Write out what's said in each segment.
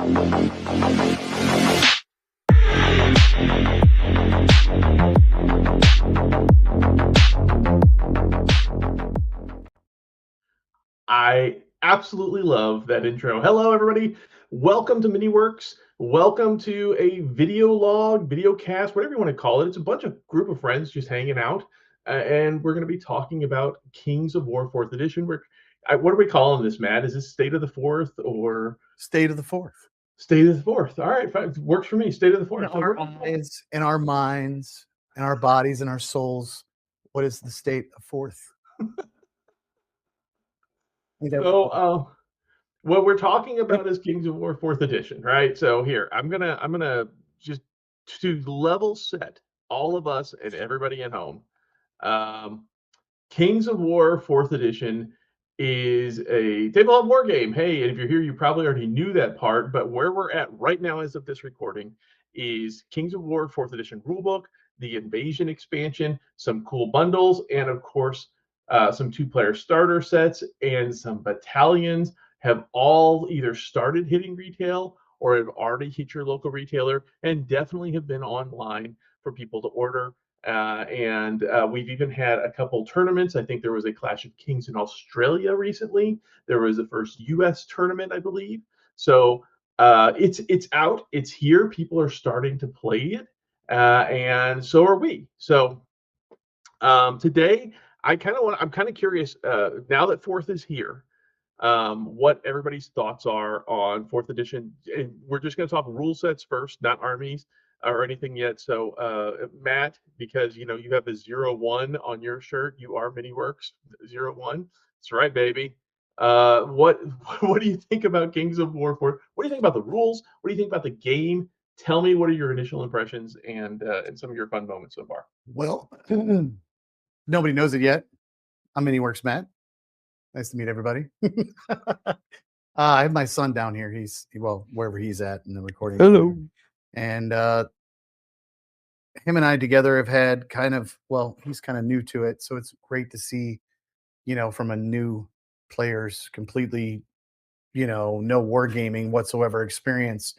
I absolutely love that intro. Hello, everybody. Welcome to MiniWorks. Welcome to a video log, video cast, whatever you want to call it. It's a bunch of group of friends just hanging out, and we're going to be talking about Kings of War 4th Edition. What are we calling this, Matt? Is this State of the Fourth or State of the Fourth? State of the Fourth. All right, fine. Works for me. State of the Fourth. In our eyes, in our minds, in our bodies, in our souls, what is the state of fourth? So, what we're talking about is Kings of War 4th Edition, right? So here, I'm gonna just to level set all of us and everybody at home. Kings of War 4th Edition is a tabletop war game. Hey, and if you're here, you probably already knew that part, but where we're at right now as of this recording is Kings of War 4th Edition rulebook, the Invasion expansion, some cool bundles, and of course, some two-player starter sets and some battalions have all either started hitting retail or have already hit your local retailer and definitely have been online for people to order. And we've even had a couple tournaments. I think there was a Clash of Kings in Australia recently. There was the first U.S. tournament, I believe. So it's out. It's here. People are starting to play it, and so are we. So today, I'm kind of curious. Now that fourth is here, what everybody's thoughts are on 4th edition. And we're just going to talk rule sets first, not armies or anything yet. So, Matt, because you have a 0-1 on your shirt, you are MiniWorks 0-1. That's right, baby. What what do you think about Kings of War 4? What do you think about the rules? What do you think about the game? Tell me what are your initial impressions and some of your fun moments so far. Well, nobody knows it yet. I'm MiniWorks Matt. Nice to meet everybody. I have my son down here. Wherever he's at in the recording. Hello. And him and I together have had he's kind of new to it. So it's great to see, from a new player's completely, no wargaming whatsoever experience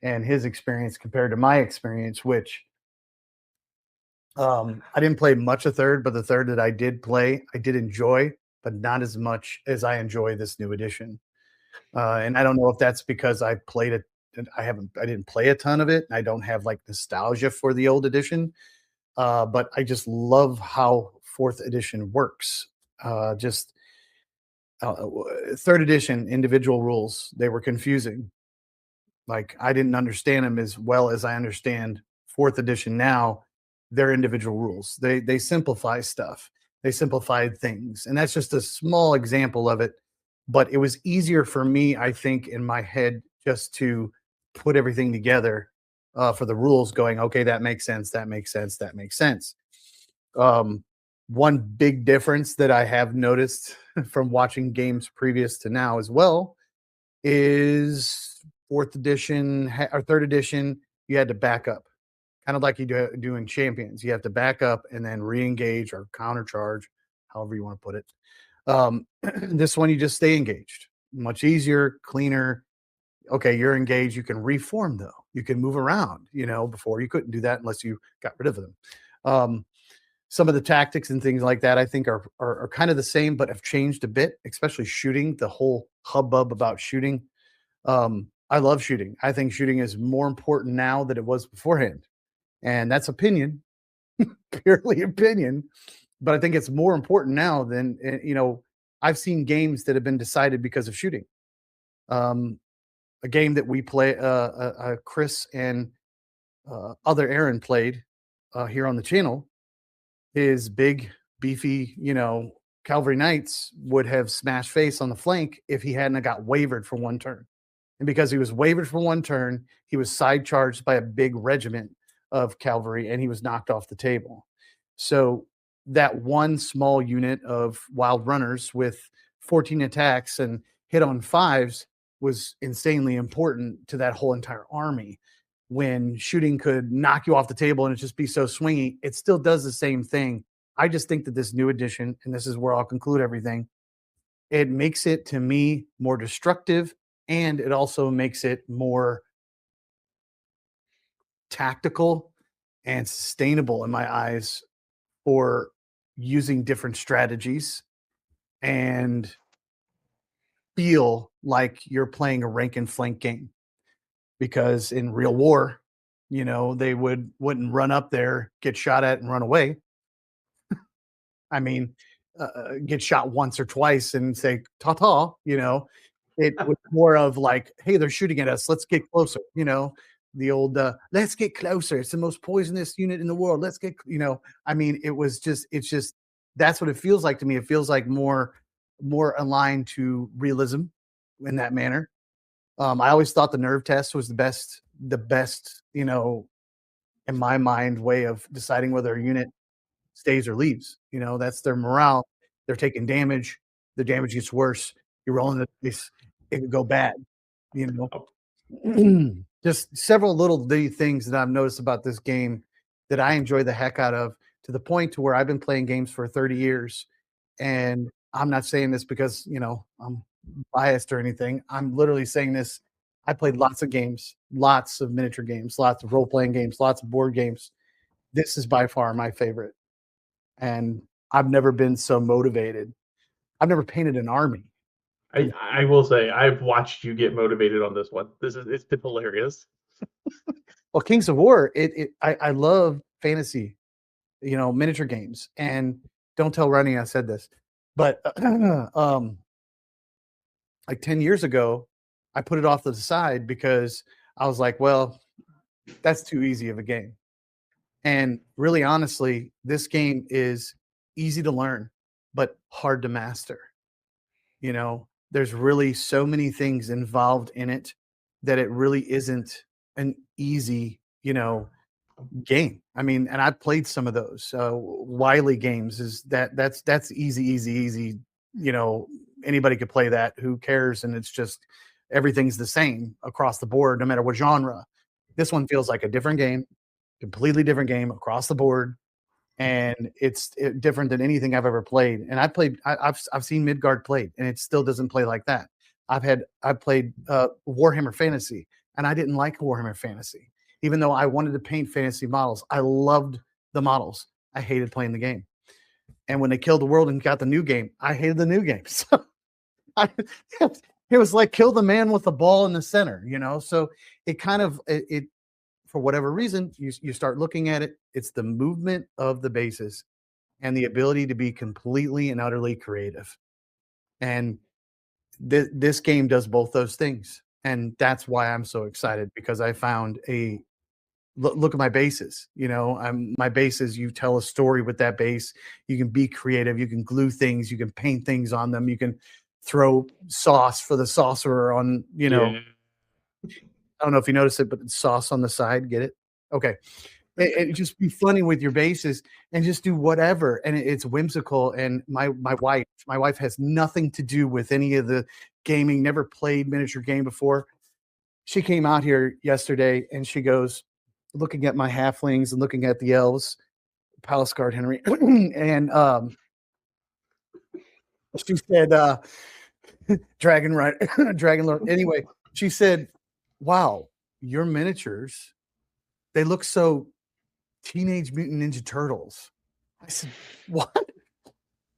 and his experience compared to my experience, which I didn't play much of third, but the third that I did play, I did enjoy, but not as much as I enjoy this new edition. And I don't know if that's because I played it. I didn't play a ton of it. I don't have like nostalgia for the old edition. But I just love how 4th edition works. Third edition individual rules, they were confusing. Like I didn't understand them as well as I understand 4th edition now. Their individual rules. They simplify stuff. They simplified things. And that's just a small example of it. But it was easier for me, I think, in my head just to put everything together for the rules going, okay, that makes sense. That makes sense. That makes sense. One big difference that I have noticed from watching games previous to now as well is 4th edition or 3rd edition, you had to back up. Kind of like you do in Champions. You have to back up and then re-engage or countercharge, however you want to put it. This one, you just stay engaged. Much easier, cleaner. Okay, you're engaged. You can reform, though. You can move around. Before you couldn't do that unless you got rid of them. Some of the tactics and things like that, I think, are kind of the same, but have changed a bit, especially shooting, the whole hubbub about shooting. I love shooting. I think shooting is more important now than it was beforehand. And that's opinion, purely opinion. But I think it's more important now than, I've seen games that have been decided because of shooting. A game that we play, Chris and other Aaron played here on the channel is big, beefy, Cavalry Knights would have smashed face on the flank if he hadn't got wavered for one turn. And because he was wavered for one turn, he was side charged by a big regiment of cavalry and he was knocked off the table. So that one small unit of wild runners with 14 attacks and hit on 5s was insanely important to that whole entire army. When shooting could knock you off the table and it just be so swingy, it still does the same thing. I just think that this new edition, and this is where I'll conclude everything, it makes it to me more destructive and it also makes it more tactical and sustainable in my eyes for using different strategies and feel like you're playing a rank and flank game. Because in real war, they wouldn't run up there, get shot at, and run away. I mean, get shot once or twice and say "ta ta." It was more of like, "Hey, they're shooting at us. Let's get closer." The old "Let's get closer. It's the most poisonous unit in the world. Let's get." I mean, it's just that's what it feels like to me. It feels like more aligned to realism in that manner. I always thought the nerve test was the best, in my mind, way of deciding whether a unit stays or leaves. That's their morale. They're taking damage. The damage gets worse. You're rolling the dice. It could go bad. You Oh, just several little things that I've noticed about this game that I enjoy the heck out of, to the point to where I've been playing games for 30 years. And I'm not saying this because, I'm biased or anything. I'm literally saying this. I played lots of games, lots of miniature games, lots of role playing games, lots of board games. This is by far my favorite. And I've never been so motivated. I've never painted an army. I will say I've watched you get motivated on this one. It's been hilarious. Well, Kings of War, I love fantasy, miniature games. And don't tell Ronnie I said this, but like 10 years ago, I put it off to the side because I was like, well, that's too easy of a game. And really, honestly, this game is easy to learn, but hard to master. There's really so many things involved in it that it really isn't an easy, game. I mean, and I've played some of those. Wiley games is that's easy, easy, easy. Anybody could play that. Who cares? And it's just everything's the same across the board, no matter what genre. This one feels like a different game, completely different game across the board, and it's different than anything I've ever played. And I've seen Midgard played, and it still doesn't play like that. I've played Warhammer Fantasy, and I didn't like Warhammer Fantasy, even though I wanted to paint fantasy models. I loved the models. I hated playing the game. And when they killed the world and got the new game, I hated the new game. So I, it was like kill the man with the ball in the center, So it kind of it for whatever reason, you start looking at it, it's the movement of the bases and the ability to be completely and utterly creative. And this game does both those things. And that's why I'm so excited, because I found look at my bases. My bases, you tell a story with that base. You can be creative. You can glue things. You can paint things on them. You can throw sauce for the saucer on, Yeah. I don't know if you noticed it, but it's sauce on the side. Get it? Okay. And just be funny with your bases and just do whatever. And it's whimsical. And my wife has nothing to do with any of the gaming, never played miniature game before. She came out here yesterday and she goes, looking at my halflings and looking at the elves, Palace Guard Henry, and she said, Dragon right, Dragon Lord. Anyway, she said, "Wow, your miniatures, they look so Teenage Mutant Ninja Turtles." I said, "What?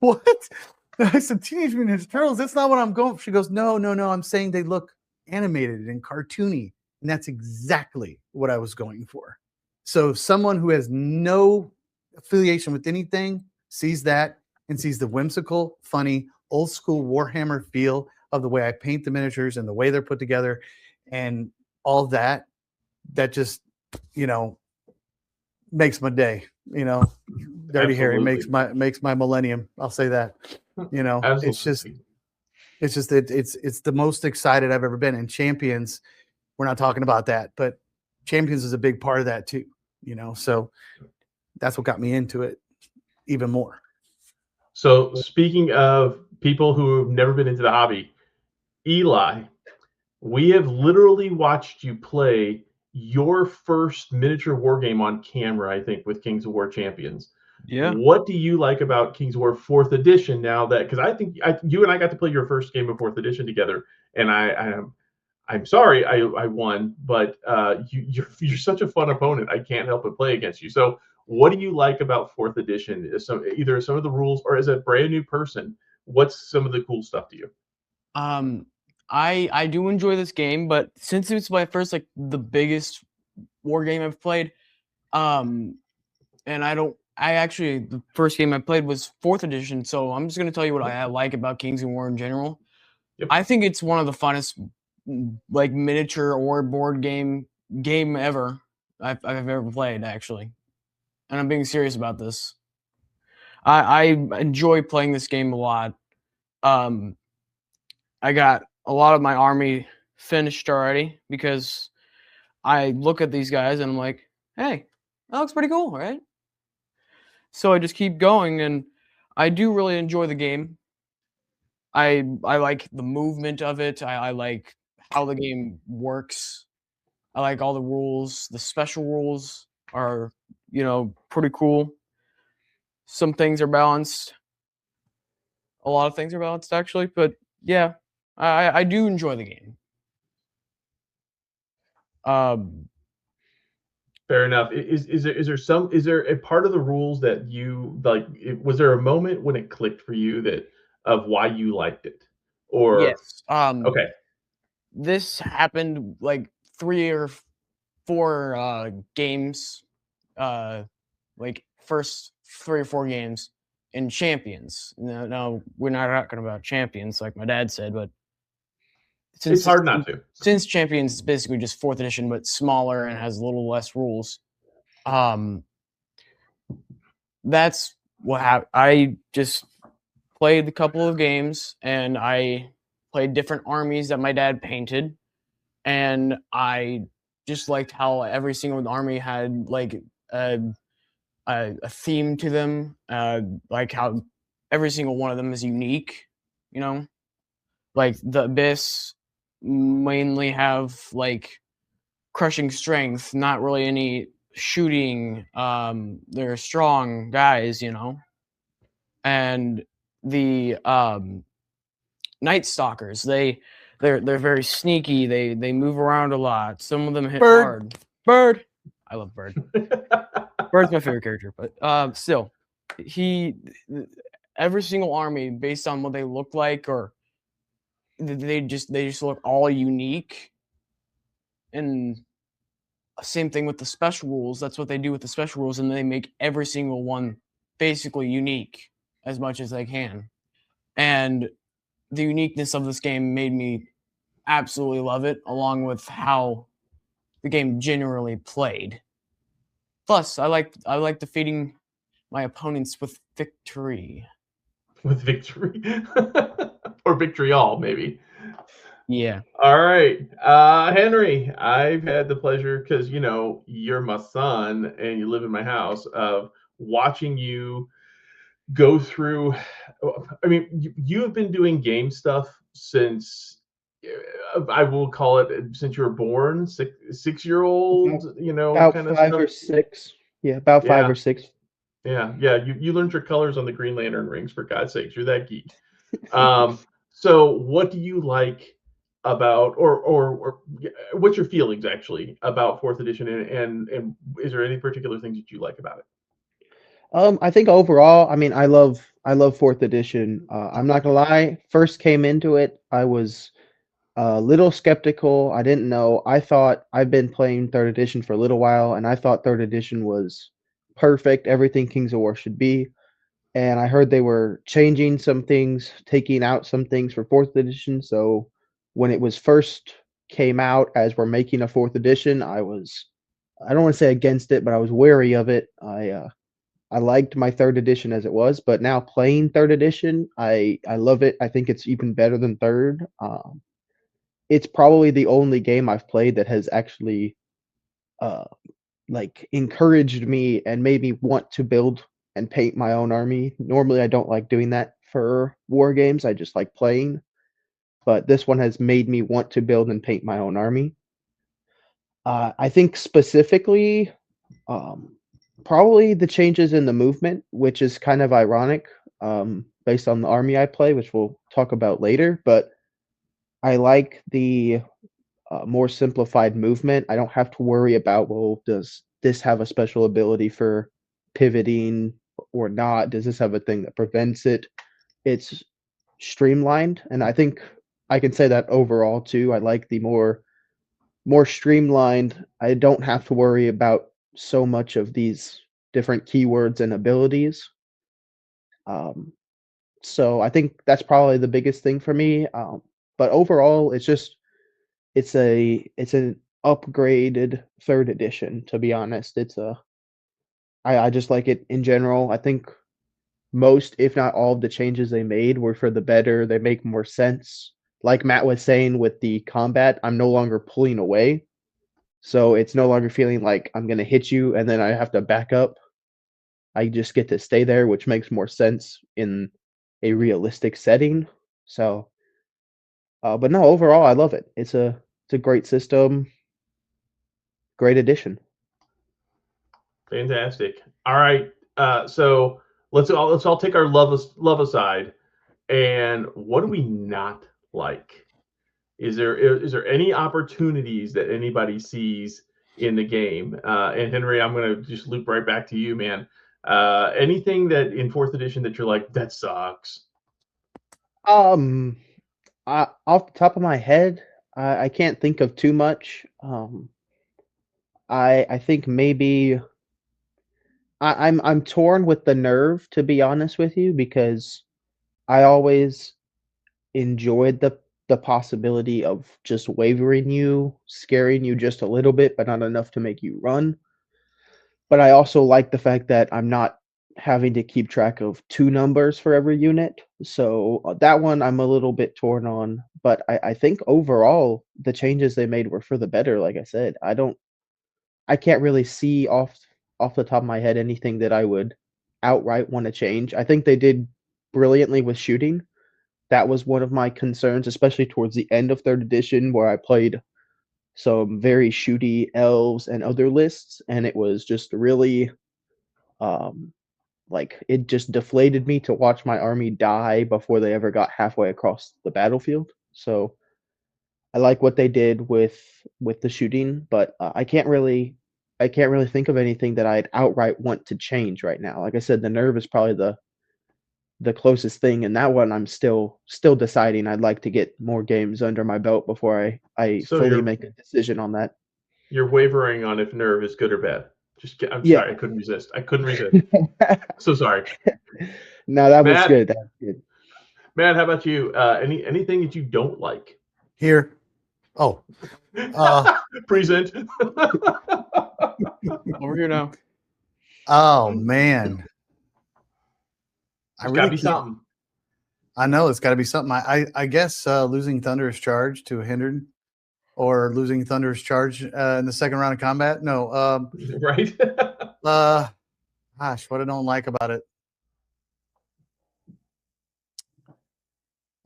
What?" I said, "Teenage Mutant Ninja Turtles. That's not what I'm going for." She goes, "No, no, no. I'm saying they look animated and cartoony." And that's exactly what I was going for. So someone who has no affiliation with anything sees that and sees the whimsical, funny, old school Warhammer feel of the way I paint the miniatures and the way they're put together and all that just, makes my day. Dirty Harry Absolutely. makes my millennium. I'll say that. Absolutely. It's the most excited I've ever been. And Champions, we're not talking about that, but Champions is a big part of that too. So that's what got me into it even more. So speaking of people who have never been into the hobby, Eli, we have literally watched you play your first miniature war game on camera, I think, with Kings of War Champions. Yeah. What do you like about Kings of War 4th edition now that, because I think you and I got to play your first game of 4th edition together, and I'm sorry I won, but you're such a fun opponent. I can't help but play against you. So, what do you like about fourth edition? Either some of the rules or as a brand new person, what's some of the cool stuff to you? Um, I do enjoy this game, but since it's my first like the biggest war game I've played, um, and I actually the first game I played was fourth edition, so I'm just gonna tell you what I like about Kings of War in general. Yep. I think it's one of the funnest like miniature or board game ever I've ever played actually, and I'm being serious about this. I enjoy playing this game a lot. Um, I got a lot of my army finished already because I look at these guys and I'm like, hey, that looks pretty cool, right? So I just keep going, and I do really enjoy the game. I like the movement of it. I like how the game works. I like all the rules. The special rules are, pretty cool. Some things are balanced. A lot of things are balanced actually, but yeah, I do enjoy the game. Um, Fair enough. Is there a part of the rules that you like? Was there a moment when it clicked for you that of why you liked it? Or yes. okay, This happened like 3 or 4, games, uh, like first 3 or 4 games in Champions. No, we're not talking about Champions like my dad said, but it's since hard not to. since Champions is basically just 4th edition, but smaller and has a little less rules, um, that's what happened. I just played a couple of games, and I played different armies that my dad painted, and I just liked how every single army had like a a theme to them, like how every single one of them is unique. You know, like the Abyss mainly have like crushing strength, not really any shooting. They're strong guys, and the Night Stalkers, they're very sneaky. They move around a lot. Some of them hit Bird. hard. Bird, I love Bird. Bird's my favorite character, but still, he every single army based on what they look like or they just look all unique. And same thing with the special rules. That's what they do with the special rules, and they make every single one basically unique as much as they can. And the uniqueness of this game made me absolutely love it, along with how the game generally played. Plus, I like defeating my opponents with victory. With victory or victory all maybe. Yeah. All right, Henry, I've had the pleasure because you're my son and you live in my house of watching you go through. I mean, you have been doing game stuff since I will call it since you were born, 6 year old, About kind of five stuff. or six. Yeah, about five Yeah, or six. yeah. You learned your colors on the Green Lantern rings, for God's sakes. You're that geek. Um, so what do you like about, or what's your feelings actually about fourth edition, and is there any particular things that you like about it? I think overall, I mean, I love fourth edition. I'm not gonna lie. First came into it, I was a little skeptical. I didn't know. I thought I've been playing third edition for a little while, and I thought third edition was perfect. Everything Kings of War should be. And I heard they were changing some things, taking out some things for fourth edition. So when it was first came out as we're making a fourth edition, I don't want to say against it, but I was wary of it. I liked my third edition as it was, but now playing third edition, I love it. I think it's even better than third. It's probably the only game I've played that has actually uh, like encouraged me and made me want to build and paint my own army. Normally, I don't like doing that for war games. I just like playing, but this one has made me want to build and paint my own army. I think specifically, um, probably the changes in the movement, which is kind of ironic, based on the army I play, which we'll talk about later. But I like the more simplified movement. I don't have to worry about, well, does this have a special ability for pivoting or not? Does this have a thing that prevents it? It's streamlined, and I think I can say that overall too. I like the more streamlined. I don't have to worry about so much of these different keywords and abilities. Um, so I think that's probably the biggest thing for me. But overall, it's an upgraded third edition. To be honest, I just like it in general. I think most, if not all, of the changes they made were for the better. They make more sense. Like Matt was saying with the combat, I'm no longer pulling away. So it's no longer feeling like I'm going to hit you and then I have to back up. I just get to stay there, which makes more sense in a realistic setting. So, but no, overall, I love it. It's a great system, great addition. Fantastic. All right. So let's all take our love aside. And what do we not like? Is there any opportunities that anybody sees in the game? And Henry, I'm going to just loop right back to you, man. Anything that in fourth edition that you're like, that sucks? Um, off the top of my head, I can't think of too much. I think maybe I'm torn with the nerve, to be honest with you, because I always enjoyed the possibility of just wavering you, scaring you just a little bit, but not enough to make you run. But I also like the fact that I'm not having to keep track of two numbers for every unit. So that one I'm a little bit torn on. But I think overall the changes they made were for the better. Like I said, I can't really see off the top of my head anything that I would outright want to change. I think they did brilliantly with shooting. That was one of my concerns, especially towards the end of third edition, where I played some very shooty elves and other lists, and it was just really um like it just deflated me to watch my army die before they ever got halfway across the battlefield. So I like what they did with the shooting, but I can't really think of anything that I'd outright want to change right now. Like I said, the nerve is probably the closest thing, and that one I'm still deciding. I'd like to get more games under my belt before I So fully you're make a decision on that. you're wavering on if nerve is good or bad. I'm Yeah. sorry, I couldn't resist. I couldn't resist. So sorry, No, that was Matt. good. That was good. Matt, how about you? Anything that you don't like? Here. Oh, Present. Over here now. oh man. I There's really gotta be can't. something. I know it's got to be something. I guess losing Thunderous Charge to a hindered, or losing Thunderous Charge in the second round of combat. No. Right? Gosh, what I don't like about it.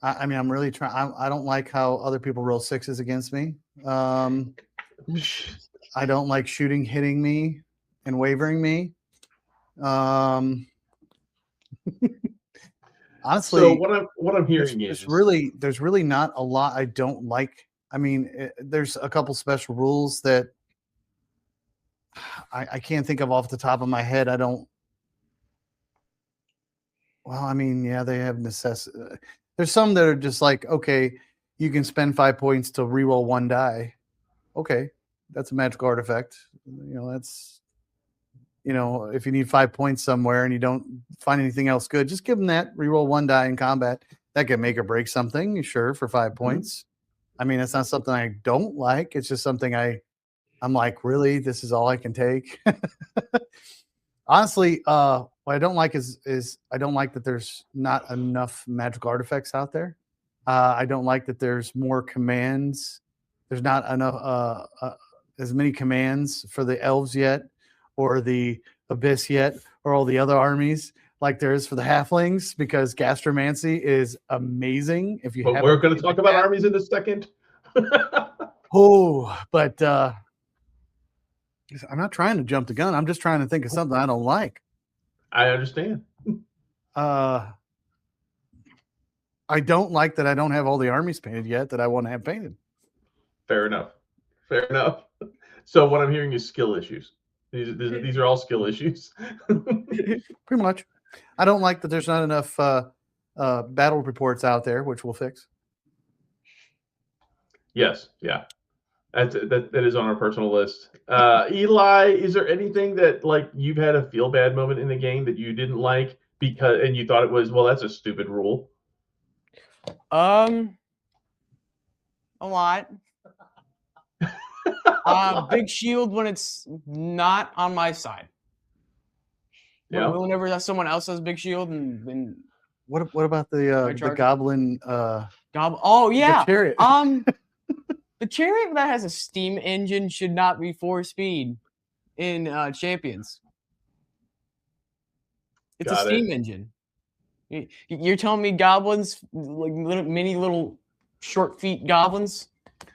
I mean, I'm really trying. I don't like how other people roll sixes against me. I don't like shooting, hitting me, and wavering me. Honestly, So what I'm hearing is there's really not a lot I don't like. I mean, there's a couple special rules that I can't think of off the top of my head. I don't. Well, I mean, yeah, they have necessity. There's some that are just like, okay, you can spend 5 points to reroll one die. Okay, that's a magical artifact. That's if you need 5 points somewhere and you don't find anything else good, just give them that. Reroll one die in combat. That can make or break something, sure, for 5 points. I mean, it's not something I don't like. It's just something I'm like, really, this is all I can take. Honestly, what I don't like is I don't like that there's not enough magical artifacts out there. I don't like that there's more commands. There's not enough as many commands for the elves yet, or the abyss yet, or all the other armies like there is for the halflings, because gastromancy is amazing. If you but we're going to talk about armies in a second. But I'm not trying to jump the gun. I'm just trying to think of something I don't like. I understand. I don't like that I don't have all the armies painted yet that I want to have painted. Fair enough. Fair enough. So what I'm hearing is skill issues. These are all skill issues. Pretty much. I don't like that there's not enough battle reports out there, which we'll fix. Yes, yeah. That is on our personal list. Eli, is there anything that like you've had a feel bad moment in the game that you didn't like and you thought it was, well, that's a stupid rule? A lot. Big shield when it's not on my side. Yeah. Whenever someone else has big shield and What about the goblin? Oh yeah, the chariot. The chariot that has a steam engine should not be 4-speed in Champions. It's Got a steam it. engine. You're telling me goblins, like little short feet goblins,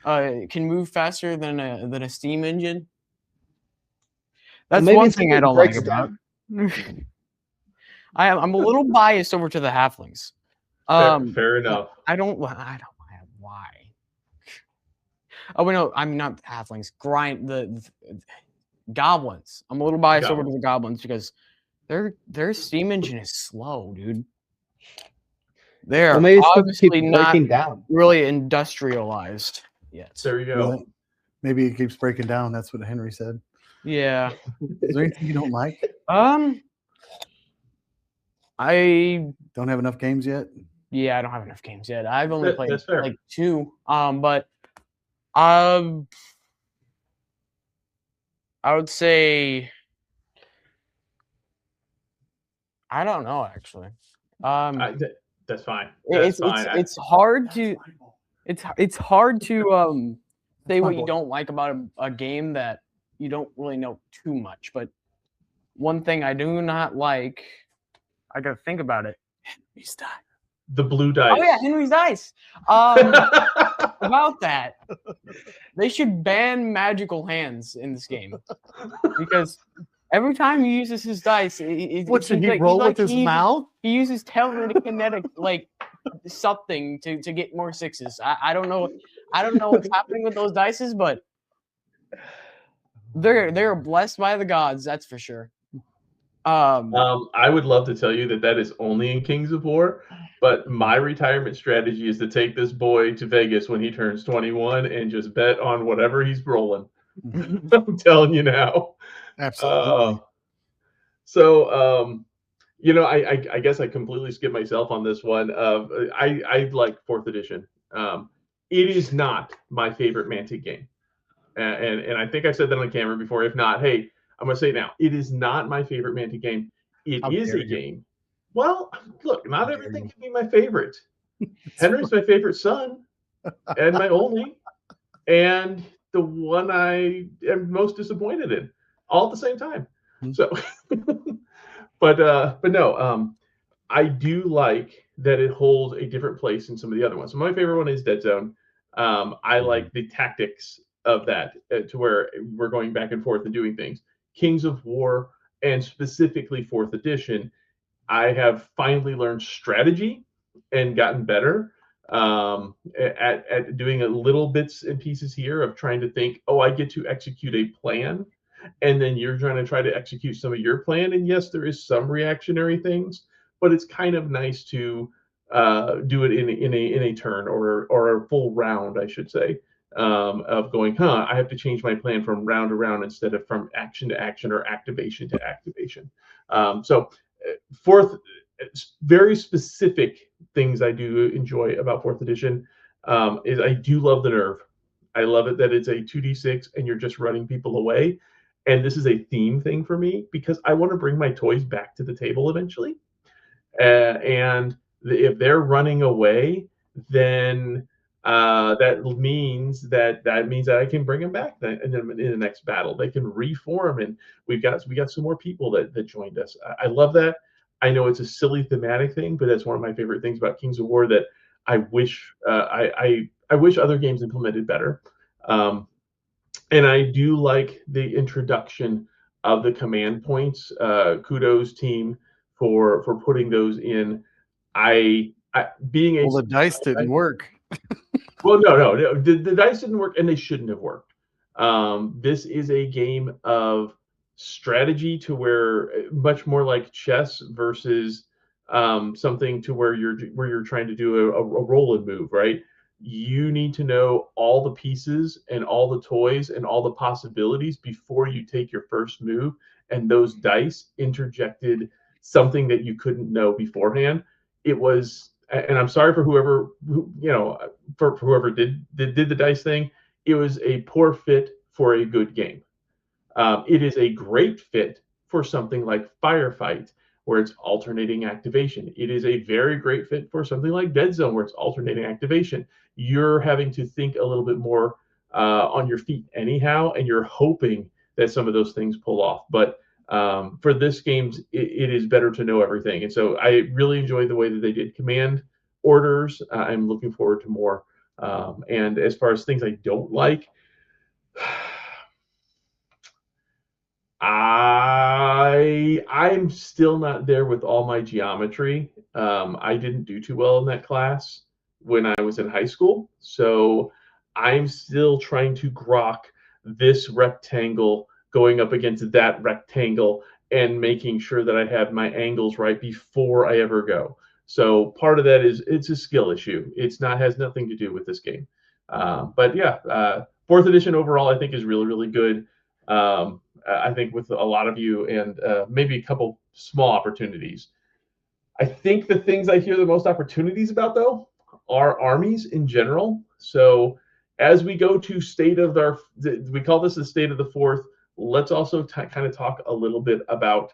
can move faster than a steam engine? That's Maybe one it's thing how I it don't like breaks about. down. I'm a little biased over to the halflings. Fair enough. I don't. Why? Oh wait, no, I'm not halflings. The goblins. I'm a little biased over to the goblins because their steam engine is slow, dude. They're Well, maybe it's 'cause it obviously keeps not breaking down. really industrialized yet. There you go. Yeah. Maybe it keeps breaking down. That's what Henry said. Yeah. Is there anything you don't like? I don't have enough games yet. Yeah, I don't have enough games yet. I've only played that's fair. like 2. But I would say I don't know actually. That's fine. That's fine. It's hard to say what you don't like about a game that you don't really know too much. But one thing I do not like, I gotta think about it. Henry's dice. The blue dice. Oh yeah, Henry's dice. About that, they should ban magical hands in this game because every time he uses his dice, what should he roll with his mouth? He uses telekinetic like something to get more 6s. I don't know. I don't know what's happening with those dices, but they're blessed by the gods. That's for sure. I would love to tell you that is only in Kings of War, but my retirement strategy is to take this boy to Vegas when he turns 21 and just bet on whatever he's rolling. I'm telling you now. Absolutely. I guess I completely skipped myself on this one. I like 4th edition. It is not my favorite Mantic game, and I think I said that on camera before. If not, hey, I'm going to say it now. It is not my favorite Mantic game. It is a game. Well, look, not everything can be my favorite. Henry's my favorite son and my only, and the one I am most disappointed in, all at the same time. So, but no, I do like that it holds a different place in some of the other ones. So my favorite one is Dead Zone. I like the tactics of that to where we're going back and forth and doing things. Kings of War, and specifically 4th edition, I have finally learned strategy and gotten better at doing a little bits and pieces here of trying to think, oh, I get to execute a plan, and then you're trying to execute some of your plan. And yes, there is some reactionary things, but it's kind of nice to do it in a turn or a full round, I should say. Of going, I have to change my plan from round to round instead of from action to action or activation to activation. Fourth, very specific things I do enjoy about 4th edition is I do love the nerve. I love it that it's a 2d6 and you're just running people away. And this is a theme thing for me because I want to bring my toys back to the table eventually. And if they're running away, then that means that I can bring them back in the next battle. They can reform, and we got some more people that joined us. I love that. I know it's a silly thematic thing, but that's one of my favorite things about Kings of War that I wish I wish other games implemented better. And I do like the introduction of the command points. Kudos team for putting those in. The dice didn't work. Well, no, the dice didn't work, and they shouldn't have worked. This is a game of strategy to where much more like chess versus something to where you're trying to do a roll and move, right? You need to know all the pieces and all the toys and all the possibilities before you take your first move. And those dice interjected something that you couldn't know beforehand. It was, and I'm sorry for whoever for whoever did the dice thing. It was a poor fit for a good game. It is a great fit for something like Firefight, where it's alternating activation. It is a very great fit for something like Dead Zone, where it's alternating activation. You're having to think a little bit more on your feet anyhow, and you're hoping that some of those things pull off. But for this game, it is better to know everything. And so I really enjoyed the way that they did command orders. I'm looking forward to more. And as far as things I don't like, I'm still not there with all my geometry. I didn't do too well in that class when I was in high school, so I'm still trying to grok this rectangle going up against that rectangle and making sure that I have my angles right before I ever go. So part of that is it's a skill issue. It's not has nothing to do with this game. But yeah, fourth edition overall I think is really really good. I think with a lot of you and maybe a couple small opportunities. I think the things I hear the most opportunities about though are armies in general. So as we go to state of our, we call this the state of the fourth. Let's also kind of talk a little bit about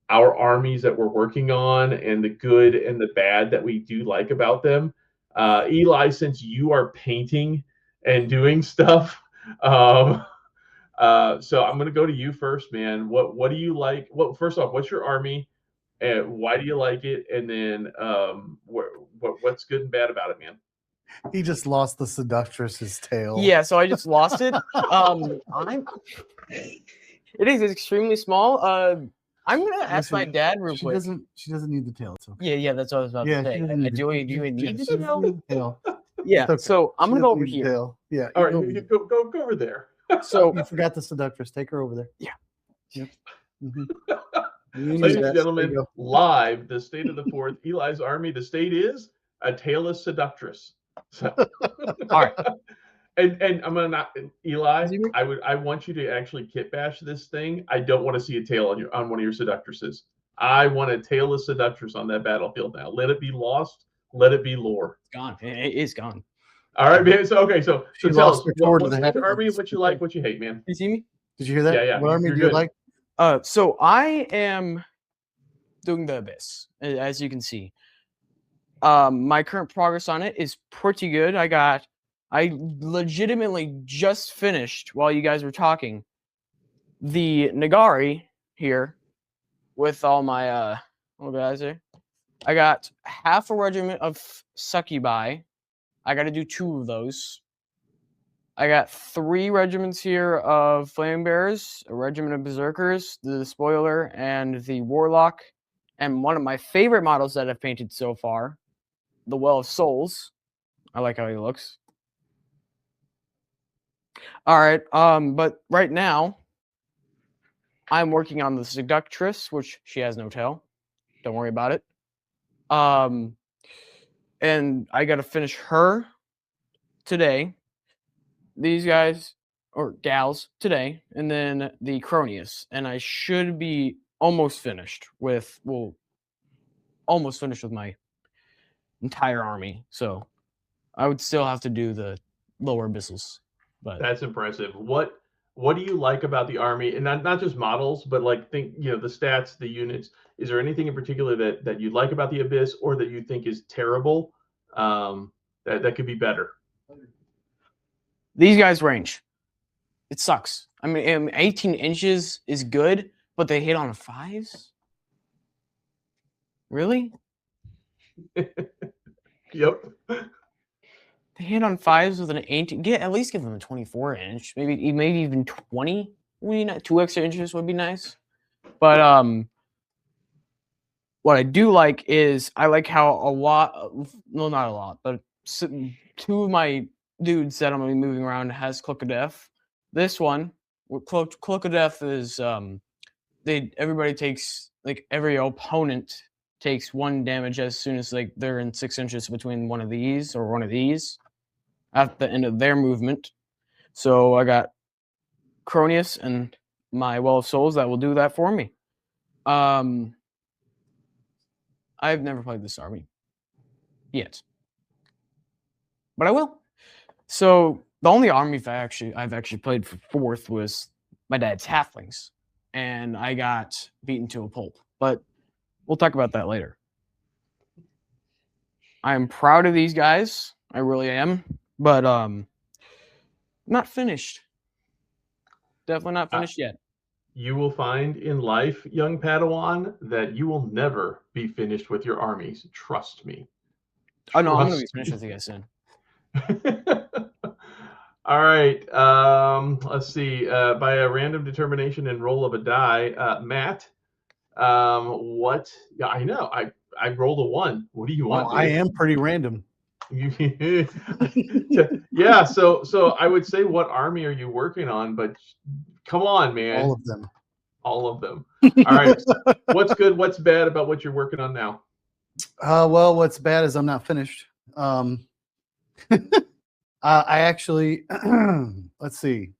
our armies that we're working on and the good and the bad that we do like about them. Eli, since you are painting and doing stuff, so I'm going to go to you first, man. What do you like? Well, first off, what's your army, and why do you like it? And then what's good and bad about it, man? He just lost the seductress's tail. Yeah, so I just lost it. It is extremely small. I'm gonna ask my dad real quick. She doesn't need the tail. It's okay. Yeah, that's what I was about to say. Do we need the tail? tail? Yeah. Okay. So I'm gonna go over here. Tail. Yeah. All right, you go over there. So you forgot the seductress. Take her over there. Yeah. Yep. Ladies and gentlemen, live, the state of the fourth, Eli's army. The state is a tailless seductress. So, all right. And I'm gonna not Eli. I want you to actually kit bash this thing. I don't want to see a tail on one of your seductresses. I want a tailless seductress on that battlefield now. Let it be lost. Let it be lore. It's gone. It is gone. All right, man. So okay, so tell us what's your army, what you like, what you hate, man. You see me? Did you hear that? Yeah. What army do you like? So I am doing the Abyss, as you can see. My current progress on it is pretty good. I legitimately just finished while you guys were talking the Nagari here with all my what guys there. I got half a regiment of Succubi. I got to do 2 of those. I got 3 regiments here of Flame Bearers, a regiment of Berserkers, the Spoiler, and the Warlock, and one of my favorite models that I've painted so far, the Well of Souls. I like how he looks. All right, but right now, I'm working on the Seductress, which she has no tail. Don't worry about it. And I got to finish her today. These guys, or gals, today. And then the Cronius. And I should be almost finished with, almost finished with my entire army. So I would still have to do the lower abyssals. But that's impressive. What do you like about the army, and not just models, but like the stats, the units? Is there anything in particular that you like about the Abyss, or that you think is terrible, that could be better? These guys range. It sucks. I mean, 18 inches is good, but they hit on 5s. Really? Yep. They hit on 5s with an 18. At least give them a 24 inch, maybe even 20. Maybe not 2 extra inches would be nice. But what I do like is I like how not a lot, but 2 of my dudes that I'm gonna be moving around has Cloak of Death, this one, Cloak of Death is everybody takes, like, every opponent takes 1 damage as soon as, like, they're in 6 inches between one of these or one of these at the end of their movement. So I got Cronius and my Well of Souls that will do that for me. I've never played this army yet, but I will. So the only army I've actually played for 4th was my dad's Halflings, and I got beaten to a pulp. But we'll talk about that later. I am proud of these guys. I really am, but not finished. Definitely not finished yet. You will find in life, young Padawan, that you will never be finished with your armies. Trust me. Oh no, I'm gonna be finished with you guys soon. All right. Let's see. By a random determination and roll of a die, Matt. What? Yeah, I know. I rolled a 1. What do you want? Well, I am pretty random. Yeah. So I would say, what army are you working on? But come on, man. All of them. All of them. All right. What's good? What's bad about what you're working on now? Well, what's bad is I'm not finished. I actually, let's see.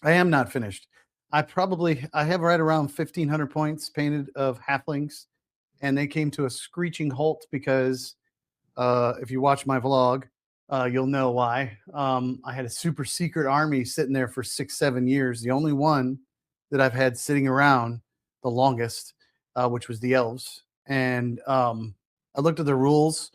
I am not finished. I have right around 1,500 points painted of halflings, and they came to a screeching halt because if you watch my vlog, you'll know why. I had a super secret army sitting there for 6-7 years. The only one that I've had sitting around the longest, which was the elves. And I looked at the rules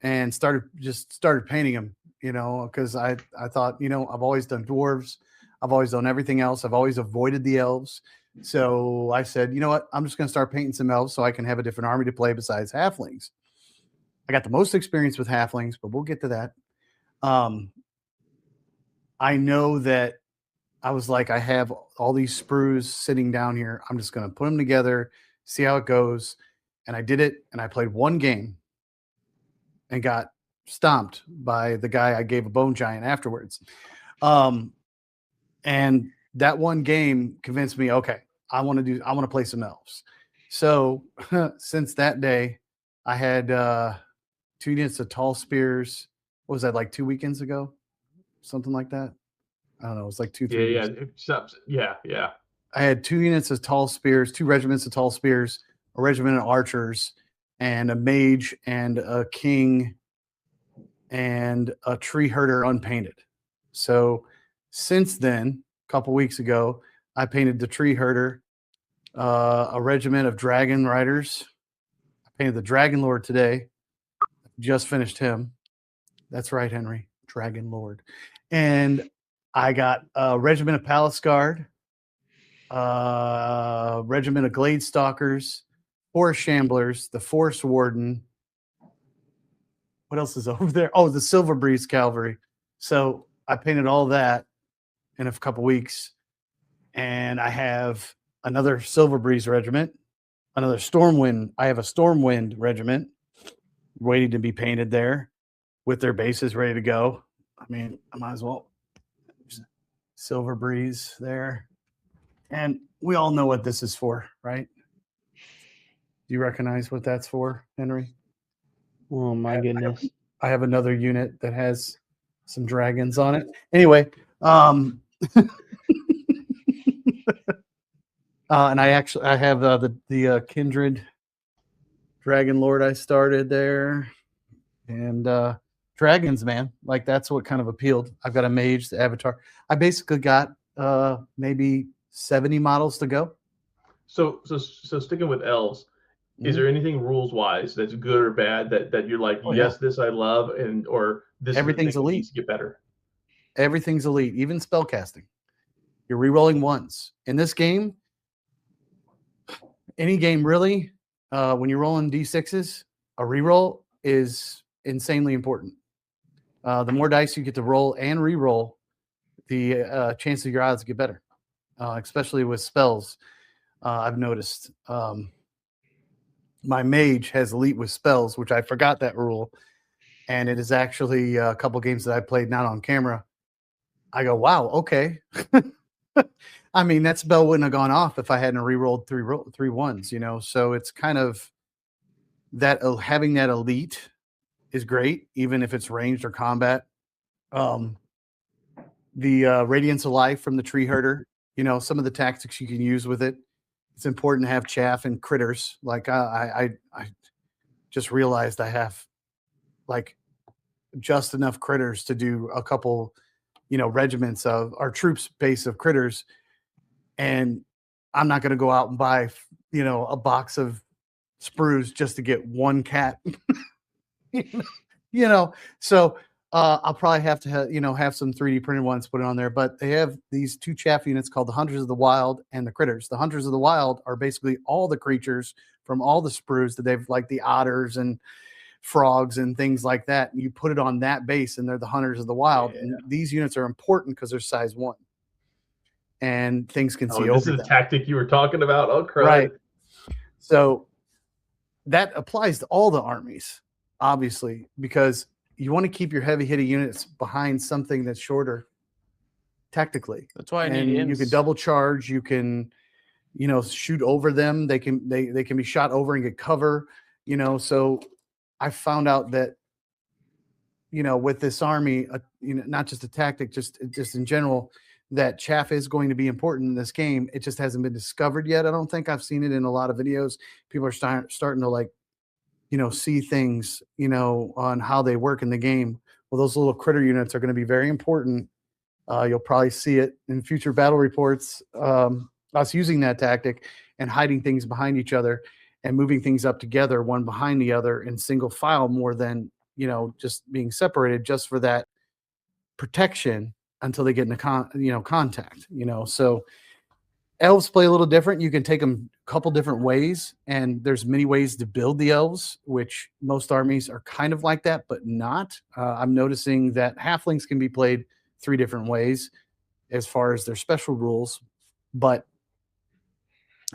and started painting them, because I thought, I've always done dwarves. I've always done everything else. I've always avoided the elves. So I said, you know what? I'm just going to start painting some elves so I can have a different army to play besides halflings. I got the most experience with halflings, but we'll get to that. I know that I was like, I have all these sprues sitting down here. I'm just going to put them together, see how it goes. And I did it, and I played 1 game and got stomped by the guy I gave a bone giant afterwards. And that 1 game convinced me, okay, I want to play some elves. So since that day, I had 2 units of tall spears. What was that, like 2 weekends ago? Something like that. I don't know. It was like 2-3 weeks. Yeah. I had 2 units of tall spears, 2 regiments of tall spears, a regiment of archers, and a mage and a king and a tree herder unpainted. So since then, a couple weeks ago, I painted the tree herder, a regiment of dragon riders. I painted the dragon lord today. Just finished him. That's right, Henry. Dragon lord. And I got a regiment of palace guard, regiment of glade stalkers, 4 shamblers, the forest warden. What else is over there? Oh, the Silver Breeze cavalry. So I painted all that in a couple weeks, and I have another Silver Breeze regiment, another Stormwind. I have a Stormwind regiment waiting to be painted there with their bases ready to go. I mean, I might as well. Silver Breeze there. And we all know what this is for, right? Do you recognize what that's for, Henry? Oh my goodness. I have another unit that has some dragons on it. Anyway, and I have the Kindred Dragon Lord I started there, and dragons, man, like that's what kind of appealed. I've got a mage, the avatar. I basically got maybe 70 models to go. So sticking with elves, is there anything rules wise that's good or bad that you're like, yes, this I love, or this everything's elite, needs to get better? Everything's elite, even spellcasting. You're rerolling once in this game. Any game really, when you're rolling d6s, a reroll is insanely important. The more dice you get to roll and reroll, the chance of your odds get better, especially with spells. I've noticed my mage has elite with spells, which I forgot that rule. And it is actually a couple games that I played not on camera. I go, wow, okay. I mean, that spell wouldn't have gone off if I hadn't re-rolled three ones, you know. So it's kind of that having that elite is great, even if it's ranged or combat. The Radiance of Life from the Tree Herder, you know, some of the tactics you can use with it. It's important to have chaff and critters. Like I just realized I have like just enough critters to do a couple, you know, regiments of our troops base of critters, and I'm not going to go out and buy, you know, a box of sprues just to get one cat. you know, so I'll probably have to you know, have some 3D printed ones put it on there. But they have these two chaff units called the Hunters of the Wild and the Critters. The Hunters of the Wild are basically all the creatures from all the sprues that they've, like the otters and frogs and things like that. And you put it on that base, and they're the Hunters of the Wild. Yeah. And these units are important because they're size 1, and things can see this over is the them. tactic you were talking about. Oh, crud. Right. So that applies to all the armies, obviously, because you want to keep your heavy hitting units behind something that's shorter tactically. That's why I And need you can double charge, you can, you know, shoot over them. They can be shot over and get cover, you know. So I found out that, you know, with this army, you know, not just a tactic, just in general, that chaff is going to be important in this game. It just hasn't been discovered yet. I don't think I've seen it in a lot of videos. People are starting to, like, you know, see things, you know, on how they work in the game. Well, those little critter units are going to be very important. You'll probably see it in future battle reports, us using that tactic and hiding things behind each other and moving things up together, one behind the other in single file, more than, you know, just being separated just for that protection until they get into contact, you know. So elves play a little different. You can take them a couple different ways, and there's many ways to build the elves, which most armies are kind of like that, but not. I'm noticing that halflings can be played 3 different ways as far as their special rules, but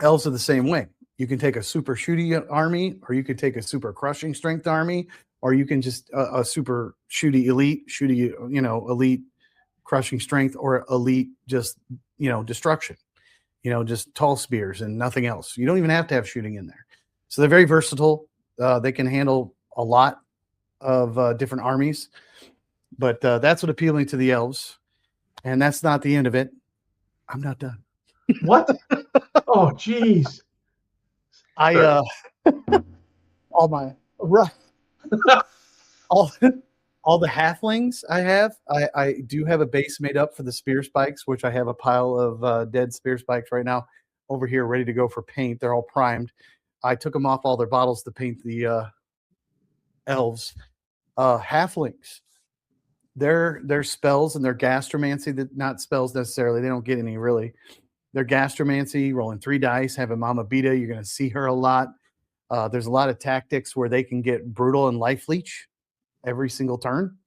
elves are the same way. You can take a super shooty army, or you could take a super crushing strength army, or you can just a super shooty elite, you know, elite crushing strength, or elite just, you know, destruction. You know, just tall spears and nothing else. You don't even have to have shooting in there. So they're very versatile. They can handle a lot of different armies. But that's what appealing to the elves. And that's not the end of it. I'm not done. What? Oh, jeez. All my all the halflings I do have a base made up for the spear spikes, which I have a pile of dead spear spikes right now over here ready to go for paint. They're all primed. I took them off all their bottles to paint the elves. Halflings, their spells and their gastromancy, that not spells necessarily, they don't get any really. Their gastromancy, rolling 3 dice, having Mama Beta, you're going to see her a lot. There's a lot of tactics where they can get brutal and life leech every single turn,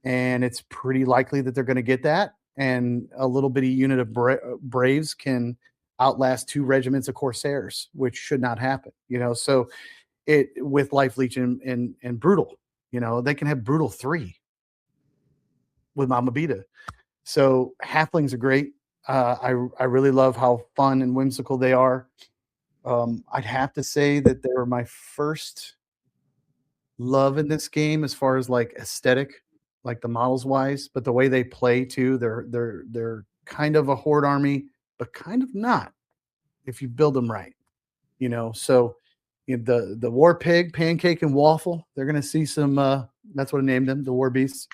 and it's pretty likely that they're going to get that. And a little bitty unit of braves can outlast 2 regiments of corsairs, which should not happen, you know. So it, with life leech and brutal, you know, they can have brutal 3 with Mama Beta. So halflings are great. I really love how fun and whimsical they are. I'd have to say that they were my first love in this game as far as like aesthetic, like the models wise, but the way they play too. They're kind of a horde army, but kind of not if you build them right, you know. So you know, the war pig, pancake and waffle, they're gonna see some. That's what I named them, the war beasts.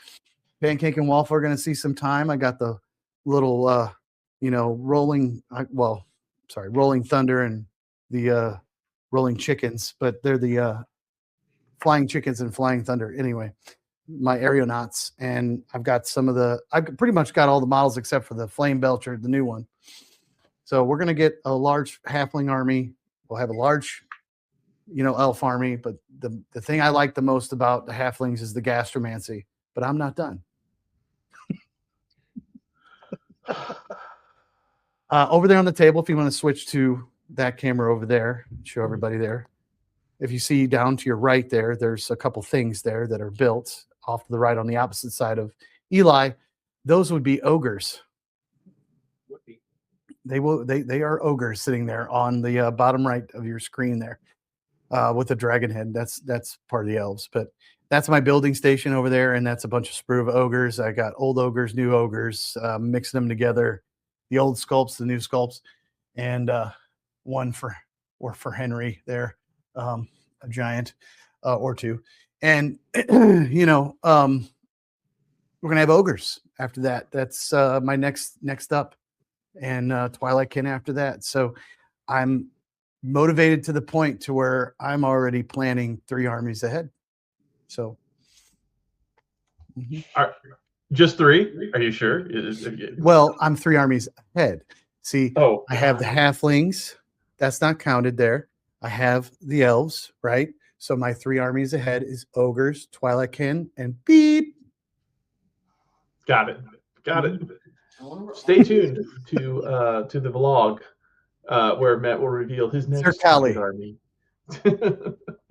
Pancake and waffle are gonna see some time. I got the little you know, rolling thunder and the rolling chickens, but they're the flying chickens and flying thunder. Anyway, my aeronauts, and I've got I've pretty much got all the models except for the flame belcher, the new one. So we're going to get a large halfling army. We'll have a large, you know, elf army, but the thing I like the most about the halflings is the gastromancy, but I'm not done. Over there on the table, if you want to switch to that camera over there, show everybody there. If you see down to your right there, there's a couple things there that are built off to the right on the opposite side of Eli. Those would be ogres. They are ogres sitting there on the bottom right of your screen there, with a dragon head. That's part of the elves, but that's my building station over there, and that's a bunch of sprue of ogres. I got old ogres, new ogres, mixing them together, the old sculpts, the new sculpts, and one for Henry there, a giant or two, and we're gonna have ogres after that. That's my next up, and Twilight Kin after that. So I'm motivated to the point to where I'm already planning 3 armies ahead. So just 3? Are you sure? well, I'm 3 armies ahead. See, Oh, I have the halflings. That's not counted there. I have the elves, right? So my 3 armies ahead is ogres, Twilight Kin, and beep. got it. Stay tuned to the vlog where Matt will reveal his next Zerkali army.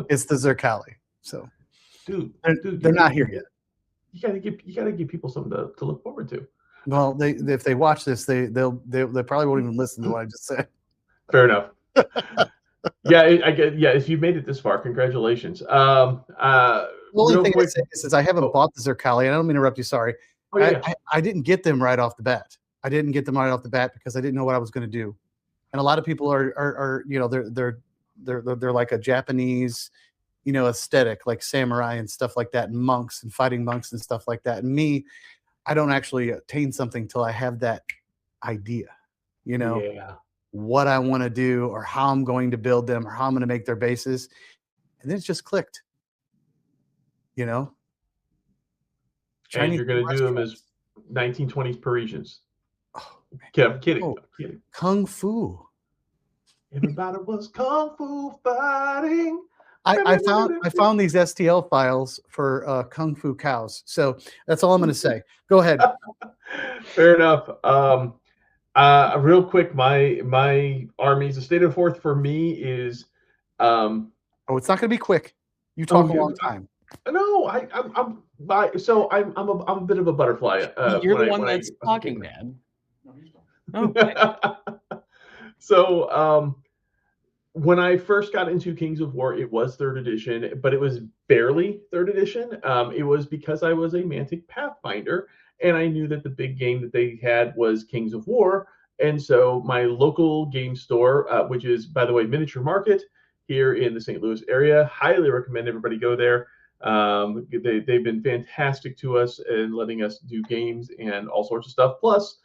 It's the Zerkali. So, dude, they're not here yet. You gotta give people something to look forward to. Well, if they watch this, they probably won't even listen to what I just said. Fair enough. If you've made it this far, congratulations. The only thing I say is I haven't bought the Zerkali, and I don't mean to interrupt you. Sorry, I didn't get them right off the bat. I didn't get them right off the bat because I didn't know what I was going to do. And a lot of people are they're like a Japanese, aesthetic, like samurai and stuff like that, and monks and fighting monks and stuff like that. And me, I don't actually attain something till I have that idea, what I want to do or how I'm going to build them or how I'm going to make their bases. And then it's just clicked, And you're going to do them as 1920s Parisians. Oh, I'm kidding. I'm kidding. Kung Fu. Everybody was Kung Fu fighting. I found these STL files for Kung Fu cows. So that's all I'm going to say. Go ahead. Fair enough. Real quick, my armies, the state of fourth for me is. It's not going to be quick. You talk a long time. No, I'm a bit of a butterfly. You're the one that's talking, Dad. So when I first got into Kings of War, it was 3rd edition, but it was barely 3rd edition. It was because I was a Mantic Pathfinder, and I knew that the big game that they had was Kings of War. And so my local game store, which is, by the way, Miniature Market here in the St. Louis area, highly recommend everybody go there. They've been fantastic to us in letting us do games and all sorts of stuff. Plus,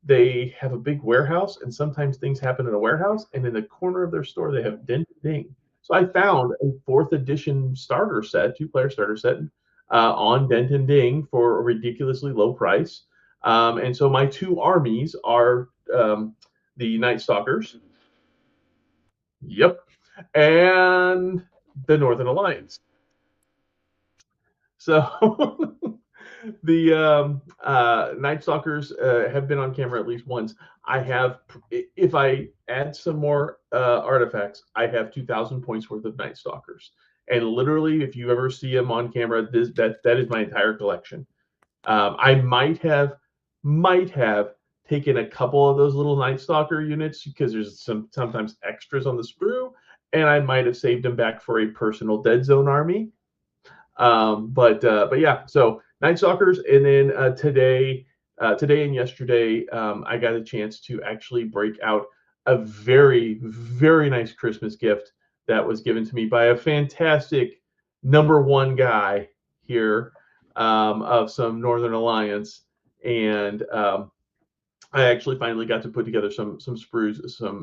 they have a big warehouse, and sometimes things happen in a warehouse, and in the corner of their store, they have Dent Ding. So I found a 4th edition starter set, 2-player starter set, on Dent and Ding for a ridiculously low price. And so my 2 armies are the Night Stalkers. Yep. And the Northern Alliance. So the Night Stalkers have been on camera at least once. I have, if I add some more artifacts, I have 2,000 points worth of Night Stalkers. And literally, if you ever see them on camera, that is my entire collection. I might have taken a couple of those little Night Stalker units because there's sometimes extras on the sprue, and I might have saved them back for a personal Dead Zone army. But yeah, so Night Stalkers, and then today and yesterday, I got a chance to actually break out a very, very nice Christmas gift that was given to me by a fantastic #1 guy here of some Northern Alliance, and I actually finally got to put together some sprues,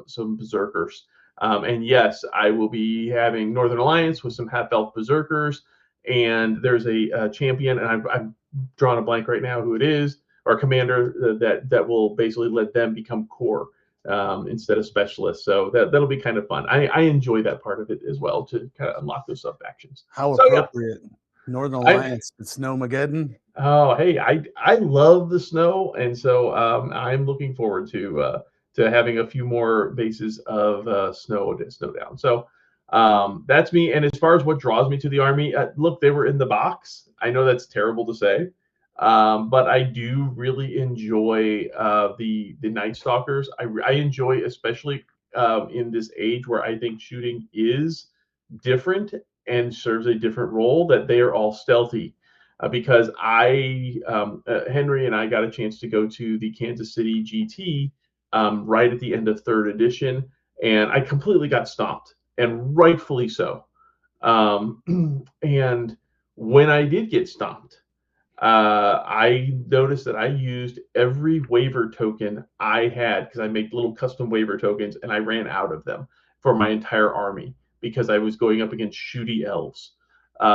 some berserkers. And yes, I will be having Northern Alliance with some half-elf berserkers, and there's a champion, and I'm drawing a blank right now who it is, or a commander that will basically let them become core instead of specialists. So that'll be kind of fun. I enjoy that part of it as well, to kind of unlock those sub factions. How appropriate. Yeah. Northern Alliance, it's Snowmageddon. Oh, hey, I love the snow, and so I'm looking forward to having a few more bases of snow down. So that's me. And as far as what draws me to the army, look, they were in the box. I know that's terrible to say, But I do really enjoy the Night Stalkers. I enjoy, especially in this age where I think shooting is different and serves a different role, that they are all stealthy. Because Henry and I got a chance to go to the Kansas City GT right at the end of third edition, and I completely got stomped, and rightfully so. And when I did get stomped, I noticed that I used every waiver token I had, because I make little custom waiver tokens, and I ran out of them for my entire army because I was going up against shooty elves.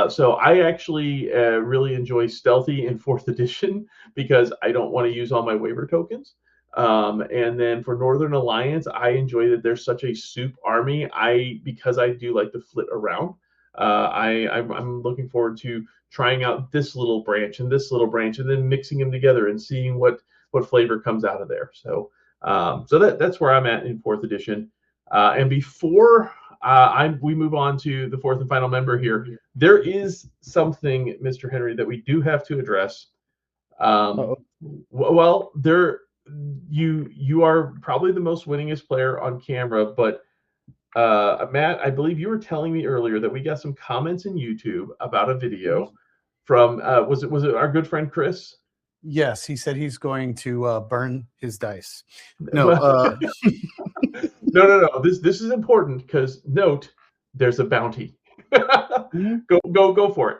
So I actually really enjoy stealthy in fourth edition because I don't want to use all my waiver tokens. And then for Northern Alliance, I enjoy that there's such a soup army. Because I do like to flit around. I'm looking forward to trying out this little branch and this little branch, and then mixing them together and seeing what flavor comes out of there. So that's where I'm at in fourth edition. And before we move on to the fourth and final member here, there is something, Mr. Henry, that we do have to address. Well, you are probably the most winningest player on camera, but Matt, I believe you were telling me earlier that we got some comments in YouTube about a video from was it our good friend Chris? Yes, he said he's going to burn his dice. No, no. This is important because note there's a bounty. Go for it.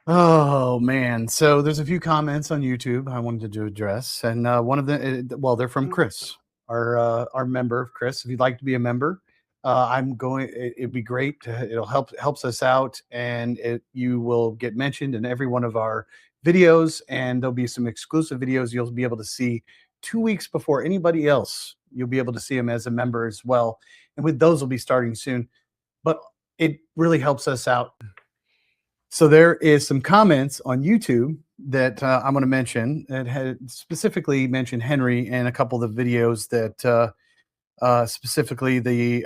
Oh man, so there's a few comments on YouTube I wanted to address, and one of them, well, they're from Chris, our member. Chris, if you'd like to be a member, it'd be great. It'll helps us out, and you will get mentioned in every one of our videos, and there'll be some exclusive videos you'll be able to see 2 weeks before anybody else. You'll be able to see them as a member as well, and with those will be starting soon. But it really helps us out. So there is some comments on YouTube that I'm going to mention that had specifically mentioned Henry and a couple of the videos that specifically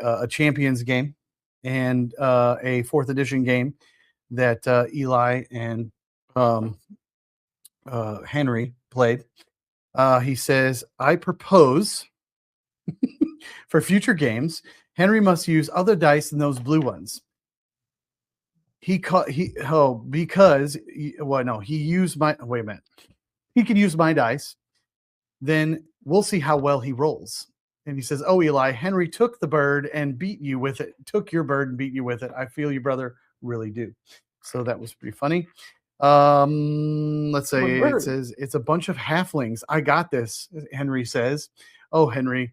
a Champions game and a fourth edition game that Eli and Henry played. He says, I propose for future games, Henry must use other dice than those blue ones. He used my, wait a minute. He can use my dice. Then we'll see how well he rolls. And he says, oh, Eli, Henry took the bird and beat you with it. Took your bird and beat you with it. I feel you, brother. Really do. So that was pretty funny. Let's say it says it's a bunch of halflings. I got this, Henry says. Oh, Henry.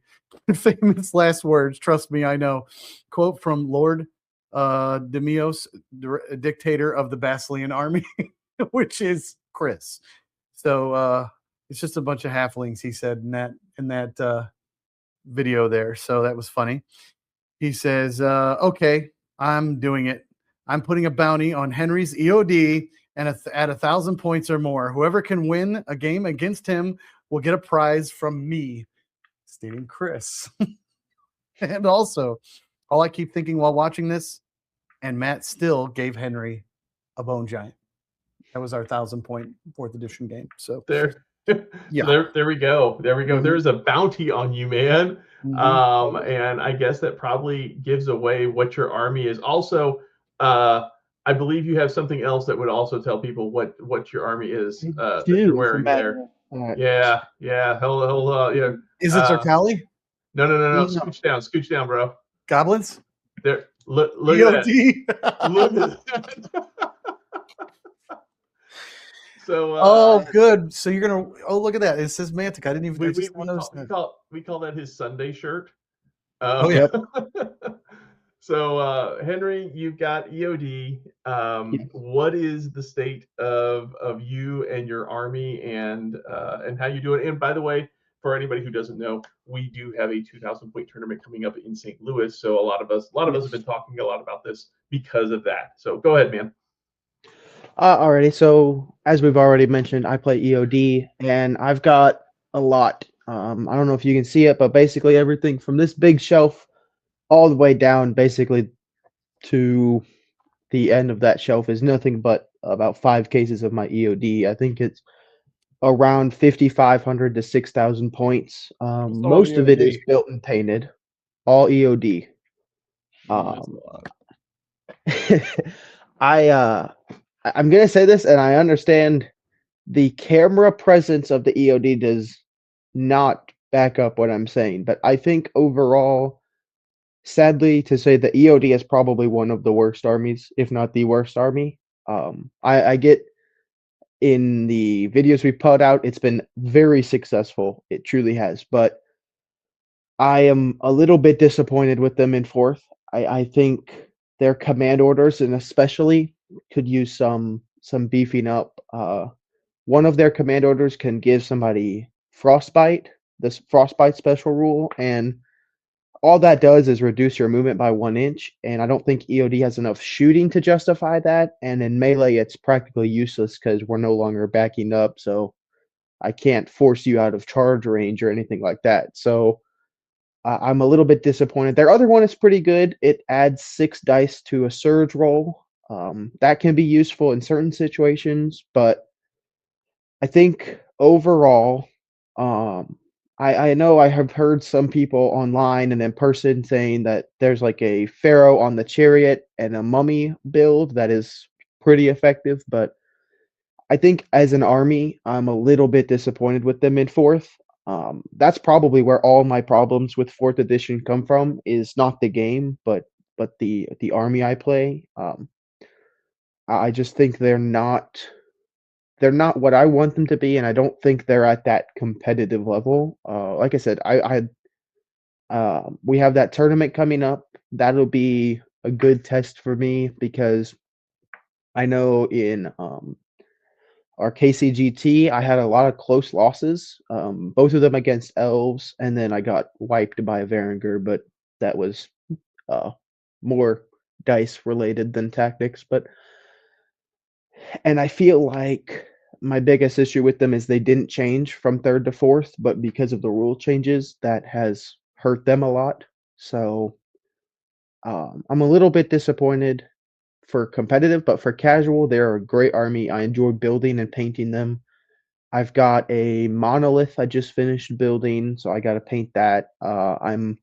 Famous last words. Trust me, I know. Quote from Lord Demios, dictator of the Basilian army, which is Chris. So it's just a bunch of halflings, he said in that video there. So that was funny. He says, okay, I'm doing it. I'm putting a bounty on Henry's EOD and at 1,000 points or more. Whoever can win a game against him will get a prize from me, stating Chris. And also, all I keep thinking while watching this, and Matt still gave Henry a bone giant. That was our 1,000-point fourth edition game. So there, yeah, there we go. There we go. Mm-hmm. There's a bounty on you, man. Mm-hmm. And I guess that probably gives away what your army is. Also, I believe you have something else that would also tell people what your army is that you're wearing there. Right. Yeah. Yeah. Is it Zerkali? No. Scooch down, bro. Goblins? There. Look at that. Look at that. So good. So you're gonna look at that. It says Mantic. I didn't even we call that his Sunday shirt. Yeah. So Henry, you've got EOD. What is the state of you and your army and how you do it? And by the way, for anybody who doesn't know, we do have a 2,000-point tournament coming up in St. Louis. So a lot of us have been talking a lot about this because of that. So go ahead, man. Alrighty, so as we've already mentioned, I play EOD, and I've got a lot. I don't know if you can see it, but basically everything from this big shelf all the way down basically to the end of that shelf is nothing but about 5 cases of my EOD. I think it's around 5,500 to 6,000 points. all Most of it is EOD. built and painted, all EOD. That's Um, a lot. I'm gonna say this, and I understand the camera presence of the EOD does not back up what I'm saying, but I think overall, sadly to say, the EOD is probably one of the worst armies, if not the worst army. I get in the videos we put out, it's been very successful. It truly has, but I am a little bit disappointed with them in fourth. I think their command orders and especially could use some beefing up. One of their command orders can give somebody frostbite, this frostbite special rule, and all that does is reduce your movement by 1 inch. And I don't think EOD has enough shooting to justify that. And in melee, it's practically useless because we're no longer backing up. So I can't force you out of charge range or anything like that. So I'm a little bit disappointed. Their other one is pretty good. It adds 6 dice to a surge roll. That can be useful in certain situations, but I think overall, I know I have heard some people online and in person saying that there's like a pharaoh on the chariot and a mummy build that is pretty effective, but I think as an army, I'm a little bit disappointed with them in fourth. That's probably where all my problems with fourth edition come from. Is not the game, but the army I play. I just think they're not what I want them to be, and I don't think they're at that competitive level. Like I said, we have that tournament coming up. That'll be a good test for me because I know in our KCGT, I had a lot of close losses, both of them against elves, and then I got wiped by a Varangur, but that was uh, more dice related than tactics. And I feel like my biggest issue with them is they didn't change from third to fourth, but because of the rule changes, that has hurt them a lot. So I'm a little bit disappointed for competitive, but for casual, they're a great army. I enjoy building and painting them. I've got a monolith I just finished building, so I got to paint that. I'm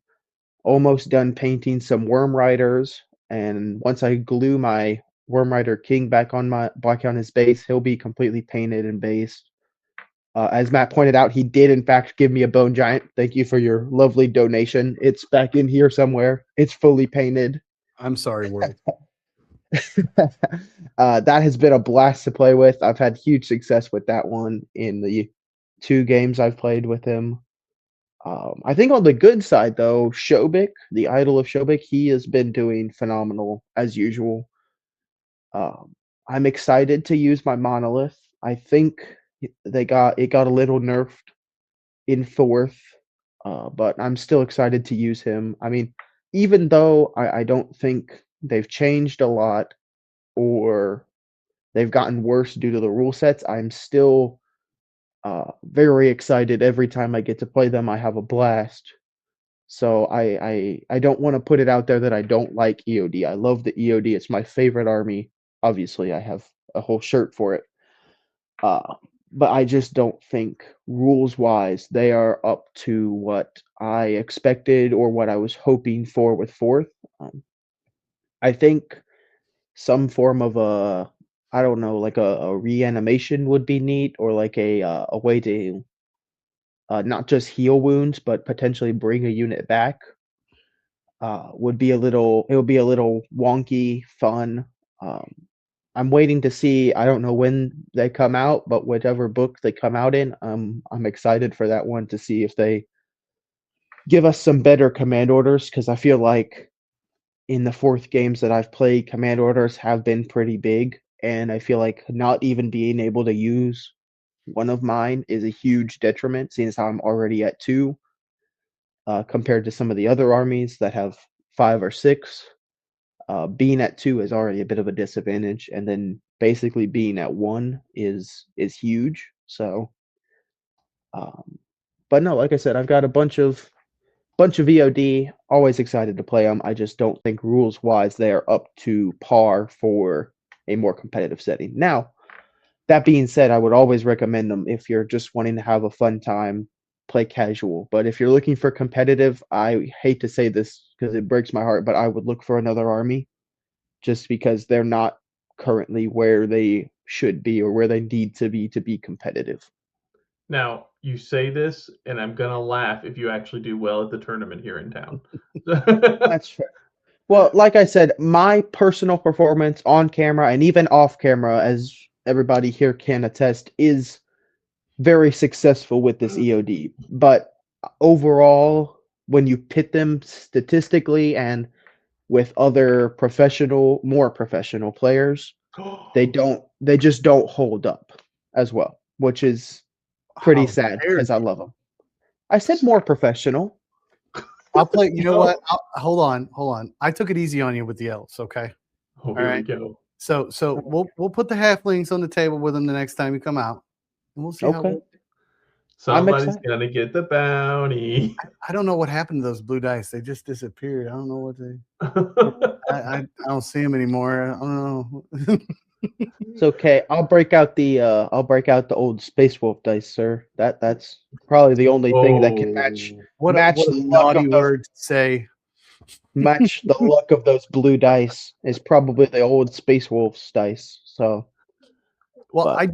almost done painting some worm riders, and once I glue my worm rider king back on his base, he'll be completely painted and based. As Matt pointed out, he did in fact give me a bone giant. Thank you for your lovely donation. It's back in here somewhere. It's fully painted. I'm sorry, world. That has been a blast to play with. I've had huge success with that one in the 2 games I've played with him. I think on the good side, though, Shobik, the idol of Shobik, he has been doing phenomenal as usual. I'm excited to use my monolith. I think it got a little nerfed in fourth, but I'm still excited to use him. I mean, even though I don't think they've changed a lot or they've gotten worse due to the rule sets, I'm still very excited every time I get to play them. I have a blast. So I don't want to put it out there that I don't like EOD. I love the EOD. It's my favorite army. Obviously, I have a whole shirt for it. But I just don't think rules wise they are up to what I expected or what I was hoping for with fourth. I think some form of a I don't know, like a reanimation would be neat, or like a way to not just heal wounds, but potentially bring a unit back. Would be a little it would be a little wonky, fun. Um, I'm waiting to see. I don't know when they come out, but whatever book they come out in, I'm excited for that one to see if they give us some better command orders because I feel like in the fourth games that I've played, command orders have been pretty big, and I feel like not even being able to use one of mine is a huge detriment, seeing as how I'm already at 2, compared to some of the other armies that have 5 or 6. Being at 2 is already a bit of a disadvantage, and then basically being at 1 is huge. So, um, but no, like I said, I've got a bunch of VOD. Always excited to play them. I just don't think rules wise they are up to par for a more competitive setting. Now, That being said, I would always recommend them if you're just wanting to have a fun time, play casual. But if you're looking for competitive, I hate to say this because it breaks my heart, but I would look for another army just because they're not currently where they should be or where they need to be competitive. Now, you say this, and I'm gonna laugh if you actually do well at the tournament here in town. That's fair. Well, like I said, my personal performance on camera and even off camera, as everybody here can attest, is very successful with this EOD. But overall, when you pit them statistically and with other more professional players, they just don't hold up as well, which is pretty How sad dare because I you. love them. I said more professional. I'll play. You know what? No. Hold on. I took it easy on you with the elves. Okay. Oh, All here we right. go. So we'll put the halflings on the table with them the next time you come out, and we'll see how. Okay. I'm Somebody's excited. gonna get the bounty. I don't know what happened to those blue dice. They just disappeared. I don't know what they. I don't see them anymore. I don't know. It's okay. I'll break out the old Space Wolf dice, sir. That's probably the only thing that can match Oh. what match a the luck naughty of those word to say. match the luck of those blue dice is probably the old Space Wolves dice. So, Well, but I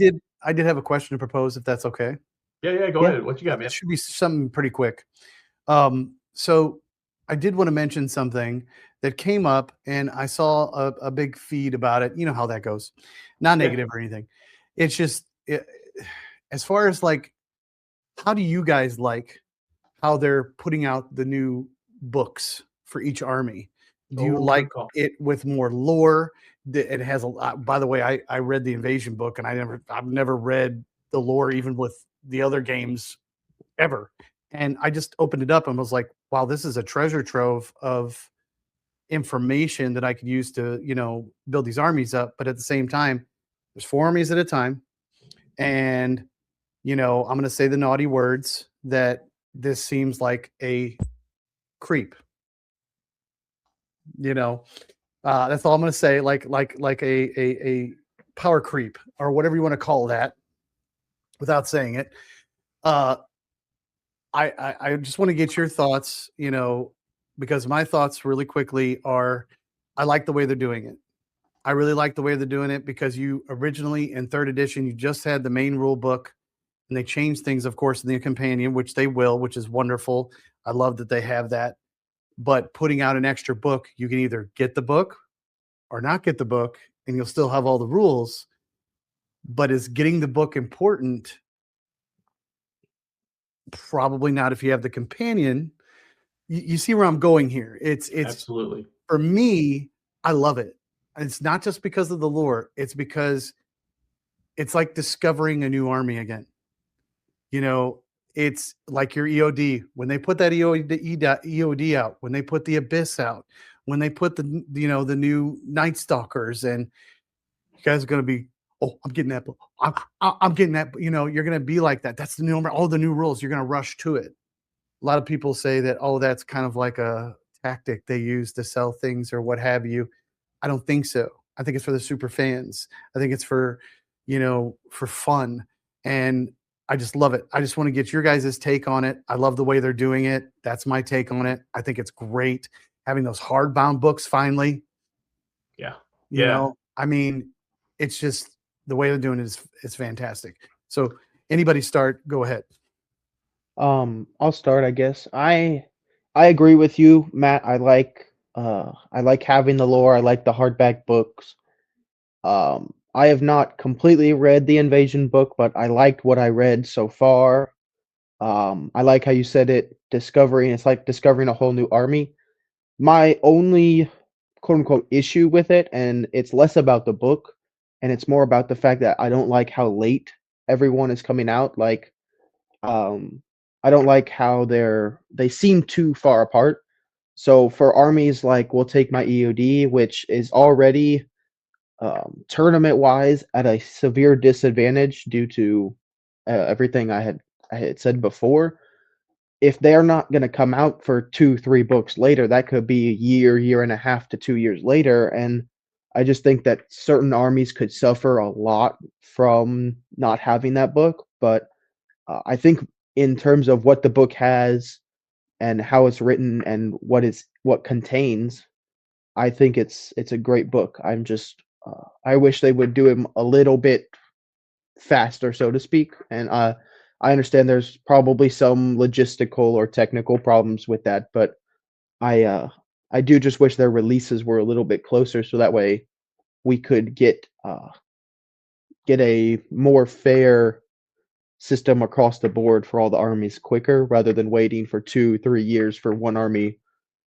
did have a question to propose, if that's okay. Yeah, go Yeah. ahead. What you got, man? It should be something pretty quick. So I did want to mention something that came up, and I saw a big feed about it. You know how that goes, not negative or anything. It's just as far as like, how do you guys like how they're putting out the new books for each army? Do you Oh, like good call. it with more lore? It has a lot. By the way, I read the Invasion book, and I've never read the lore even with the other games ever. And I just opened it up and was like, wow, this is a treasure trove of information that I could use to, build these armies up. But at the same time, there's 4 armies at a time. And, I'm going to say the naughty words that this seems like a creep. That's all I'm going to say. Like a power creep or whatever you want to call that without saying it. I just want to get your thoughts, because my thoughts really quickly are, I like the way they're doing it. I really like the way they're doing it because you originally in 3rd edition, you just had the main rule book and they changed things, of course, in the companion, which they will, which is wonderful. I love that they have that. But putting out an extra book, you can either get the book or not get the book and you'll still have all the rules. But is getting the book important? Probably not if you have the companion. You see where I'm going here. It's Absolutely. For me, I love it. It's not just because of the lore. It's because it's like discovering a new army again. It's like your EOD. When they put that EOD out, when they put the Abyss out, when they put the new Night Stalkers, and you guys are going to be, oh, I'm getting that. I'm getting that. You're going to be like that. That's the new, all the new rules. You're going to rush to it. A lot of people say that, oh, that's kind of like a tactic they use to sell things or what have you. I don't think so. I think it's for the super fans. I think it's for fun. And I just love it. I just want to get your guys' take on it. I love the way they're doing it. That's my take on it. I think it's great having those hardbound books finally. Yeah. I mean, it's just the way they're doing it is fantastic. So anybody start, go ahead. I'll start, I guess. I agree with you, Matt. I like having the lore. I like the hardback books. I have not completely read the Invasion book, but I liked what I read so far. I like how you said it, it's like discovering a whole new army. My only quote unquote issue with it, and it's less about the book, and it's more about the fact that I don't like how late everyone is coming out. Like, I don't like how they seem too far apart. So for armies like, we'll take my EOD, which is already tournament wise at a severe disadvantage due to everything I had said before. If they're not going to come out for 2-3 books later, that could be a year and a half to 2 years later, and I just think that certain armies could suffer a lot from not having that book. But I think in terms of what the book has and how it's written and what contains, I think it's a great book. I wish they would do him a little bit faster, so to speak. And I understand there's probably some logistical or technical problems with that, but I uh, I do just wish their releases were a little bit closer, so that way we could get a more fair system across the board for all the armies quicker, rather than waiting for 2-3 years for one army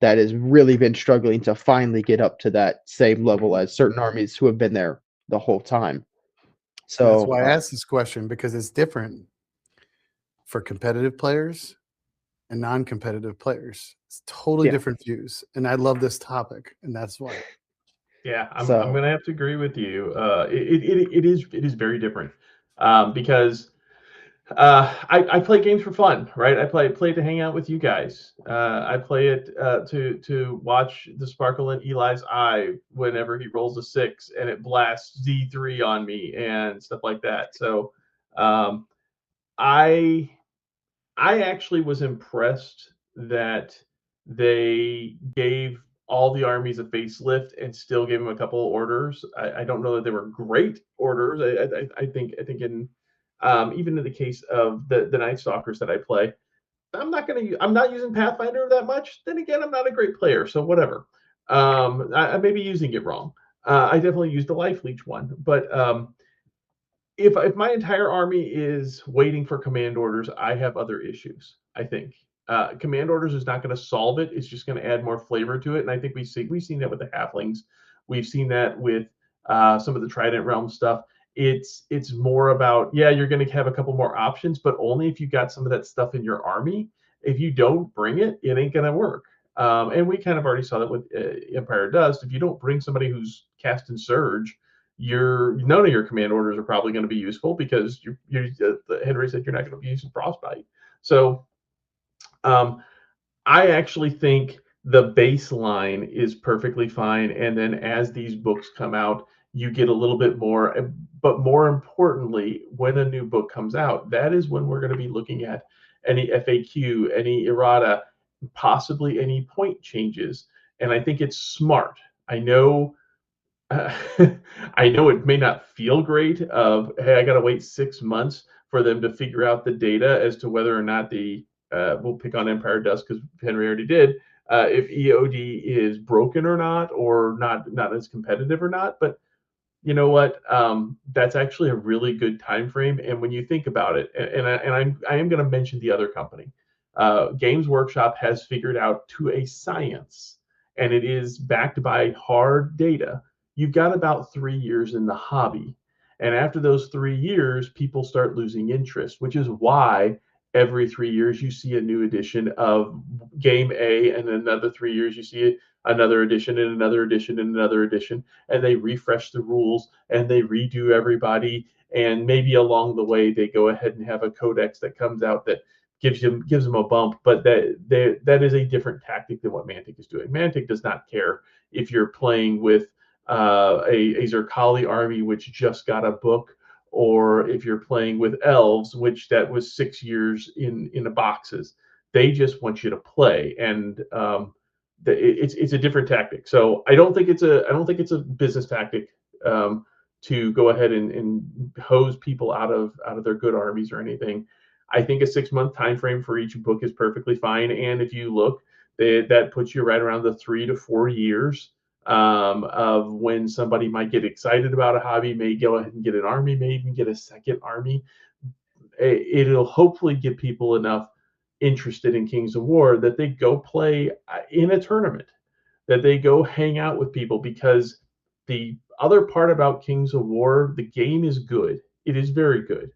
that has really been struggling to finally get up to that same level as certain armies who have been there the whole time. That's So why I asked this question, because it's different for competitive players and non-competitive players. It's totally Yeah. different views, and I love this topic, and that's why. Yeah, I'm So- gonna have to agree with you. It is very different, because I play games for fun, right? I play to hang out with you guys. I play it to watch the sparkle in Eli's eye whenever he rolls a 6 and it blasts D3 on me and stuff like that. So um, I I actually was impressed that they gave all the armies a facelift and still gave them a couple of orders. I don't know that they were great orders. I think in even in the case of the Night Stalkers that I play, I'm not using Pathfinder that much. Then again, I'm not a great player, so whatever. I may be using it wrong. I definitely used the Life Leech one, but if my entire army is waiting for command orders, I have other issues. I think command orders is not going to solve it. It's just going to add more flavor to it. And I think we've seen that with the halflings. We've seen that with some of the Trident Realm stuff. It's more about, yeah, you're going to have a couple more options, but only if you got some of that stuff in your army. If you don't bring it, it ain't going to work. And we kind of already saw that with Empire Dust. If you don't bring somebody who's cast in Surge, none of your command orders are probably going to be useful, because Henry said you're not going to be using Frostbite. So I actually think the baseline is perfectly fine, and then as these books come out, you get a little bit more. But more importantly, when a new book comes out, that is when we're going to be looking at any FAQ, any errata, possibly any point changes. And I think it's smart. I know I know it may not feel great of, hey, I got to wait 6 months for them to figure out the data as to whether or not we'll pick on Empire Dust because Henry already did, if EOD is broken or not, or not as competitive or not. But you know what? That's actually a really good time frame. And when you think about it, I am going to mention the other company. Games Workshop has figured out to a science, and it is backed by hard data. You've got about 3 years in the hobby. And after those 3 years, people start losing interest, which is why every 3 years you see a new edition of game A, and another 3 years you see another edition and another edition and another edition, and they refresh the rules and they redo everybody. And maybe along the way they go ahead and have a codex that comes out that gives them a bump. But that is a different tactic than what Mantic is doing. Mantic does not care if you're playing with a Zerkali army which just got a book, or if you're playing with elves, which that was 6 years in the boxes. They just want you to play, and it's a different tactic. So I don't think it's a business tactic to go ahead and hose people out of their good armies or anything. I think a 6 month time frame for each book is perfectly fine. And if you look, that puts you right around the 3 to 4 years of when somebody might get excited about a hobby, may go ahead and get an army, may even get a second army. It'll hopefully get people enough interested in Kings of War that they go play in a tournament, that they go hang out with people. Because the other part about Kings of War, the game is good. It is very good.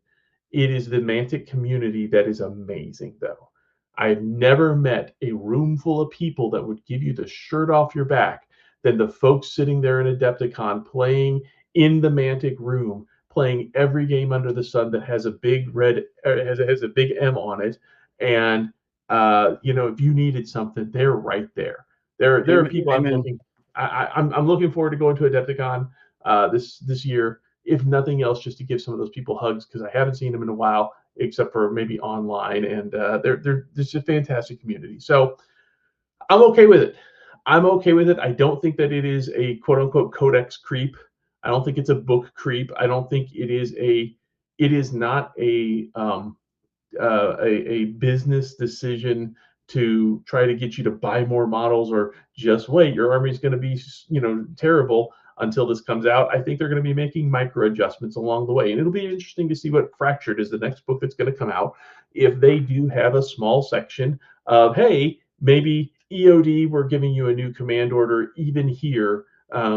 It is the Mantic community that is amazing, though. I've never met a room full of people that would give you the shirt off your back than the folks sitting there in Adepticon playing in the Mantic room, playing every game under the sun that has a big red, has a big M on it. And if you needed something, they're right there. There are people I'm Amen. looking. I'm looking forward to going to Adepticon this year, if nothing else, just to give some of those people hugs, because I haven't seen them in a while, except for maybe online, and they're just a fantastic community. So I'm okay with it. I'm okay with it. I don't think that it is a quote unquote codex creep. I don't think it's a book creep. I don't think it is a. It is not a business decision to try to get you to buy more models, or just wait, your army is going to be terrible until this comes out. I think they're going to be making micro adjustments along the way, and it'll be interesting to see what Fractured is, the next book that's going to come out, if they do have a small section of, hey, maybe EOD, we're giving you a new command order even here,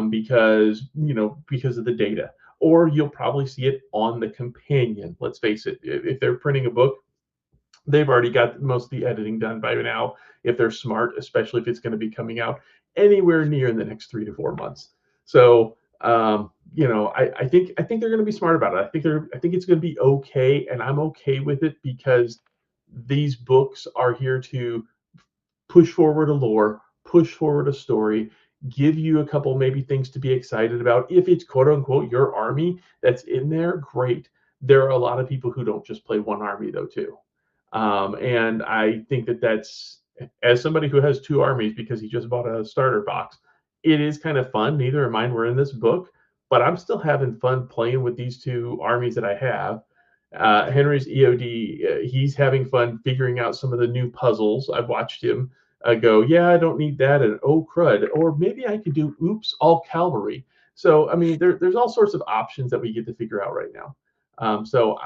because of the data. Or you'll probably see it on the companion. Let's face it, if they're printing a book, they've already got most of the editing done by now, if they're smart, especially if it's going to be coming out anywhere near in the next 3 to 4 months. So I think they're going to be smart about it. I think it's going to be okay, and I'm okay with it, because these books are here to push forward a lore, push forward a story, give you a couple maybe things to be excited about. If it's quote unquote your army that's in there, great. There are a lot of people who don't just play one army though too. And I think that's, as somebody who has 2 armies because he just bought a starter box, it is kind of fun. Neither of mine were in this book, but I'm still having fun playing with these 2 armies that I have. Henry's EOD, he's having fun figuring out some of the new puzzles. I've watched him go, yeah, I don't need that, and oh crud, or maybe I could do oops, all cavalry. So I mean, there's all sorts of options that we get to figure out right now. So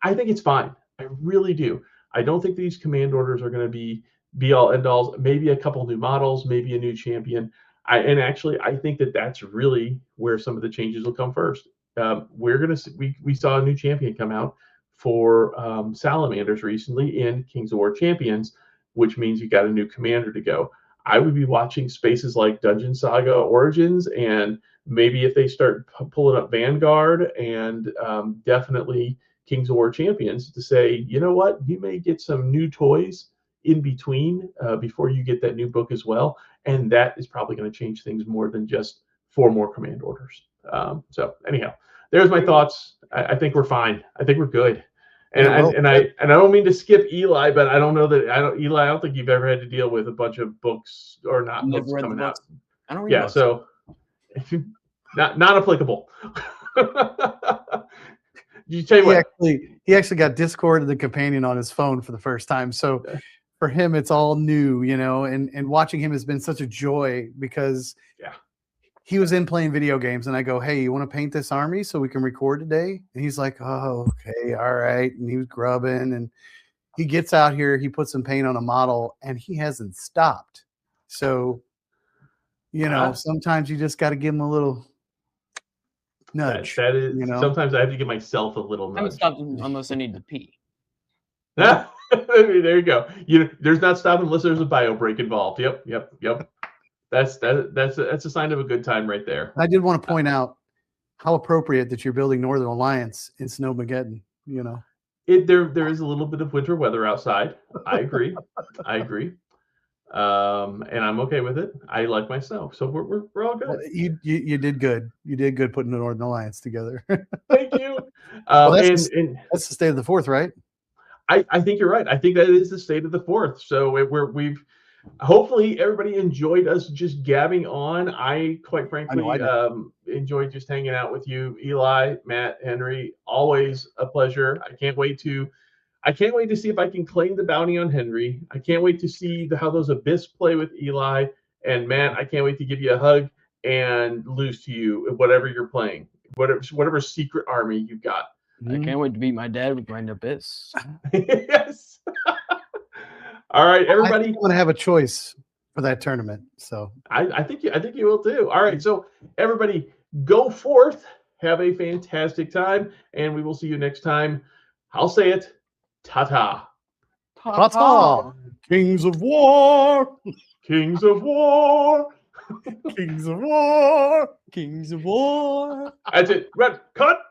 I think it's fine. I really do. I don't think these command orders are going to be all end alls. Maybe a couple new models, maybe a new champion. I think that that's really where some of the changes will come first. We saw a new champion come out for Salamanders recently in Kings of War Champions, which means you got a new commander to go. I would be watching spaces like Dungeon Saga Origins, and maybe if they start pulling up Vanguard, and definitely Kings of War Champions, to say, you know what, you may get some new toys in between before you get that new book as well. And that is probably going to change things more than just 4 more command orders. So anyhow, there's my thoughts. I think we're fine. I think we're good. And I don't mean to skip Eli, but I don't know that Eli, I don't think you've ever had to deal with a bunch of books or not Never books read the coming out. books. I don't read books. So not applicable. You tell you what. He actually got Discord and the companion on his phone for the first time. So for him, it's all new, and watching him has been such a joy, because he was in playing video games, and I go, hey, you want to paint this army so we can record today? And he's like, oh, okay, all right. And he was grubbing, and he gets out here, he puts some paint on a model, and he hasn't stopped. So, sometimes you just got to give him a little nudge. That is, sometimes I have to give myself a little nudge. I haven't stopped unless I need to pee. There you go. There's not stopping unless there's a bio break involved. Yep. That's a sign of a good time right there. I did want to point out how appropriate that you're building Northern Alliance in Snowmageddon. There is a little bit of winter weather outside. I agree. And I'm okay with it. I like my snow, so we're all good. Well, you did good. You did good putting the Northern Alliance together. Thank you. That's the state of the 4th, right? I think you're right. I think that is the state of the 4th. So we've hopefully everybody enjoyed us just gabbing on. I quite frankly enjoyed just hanging out with you, Eli, Matt, Henry. Always a pleasure. I can't wait to see if I can claim the bounty on Henry. I can't wait to see how those Abyss play with Eli. And Matt, I can't wait to give you a hug and lose to you whatever you're playing, whatever secret army you've got. I can't wait to beat my dad with my Abyss. Yes. All right, everybody. I'm going to have a choice for that tournament. So I think you will too. All right, so everybody, go forth, have a fantastic time, and we will see you next time. I'll say it. Ta-ta. Ta-ta. Kings of War. Kings of War. Kings of War. Kings of War. That's it. Red, cut.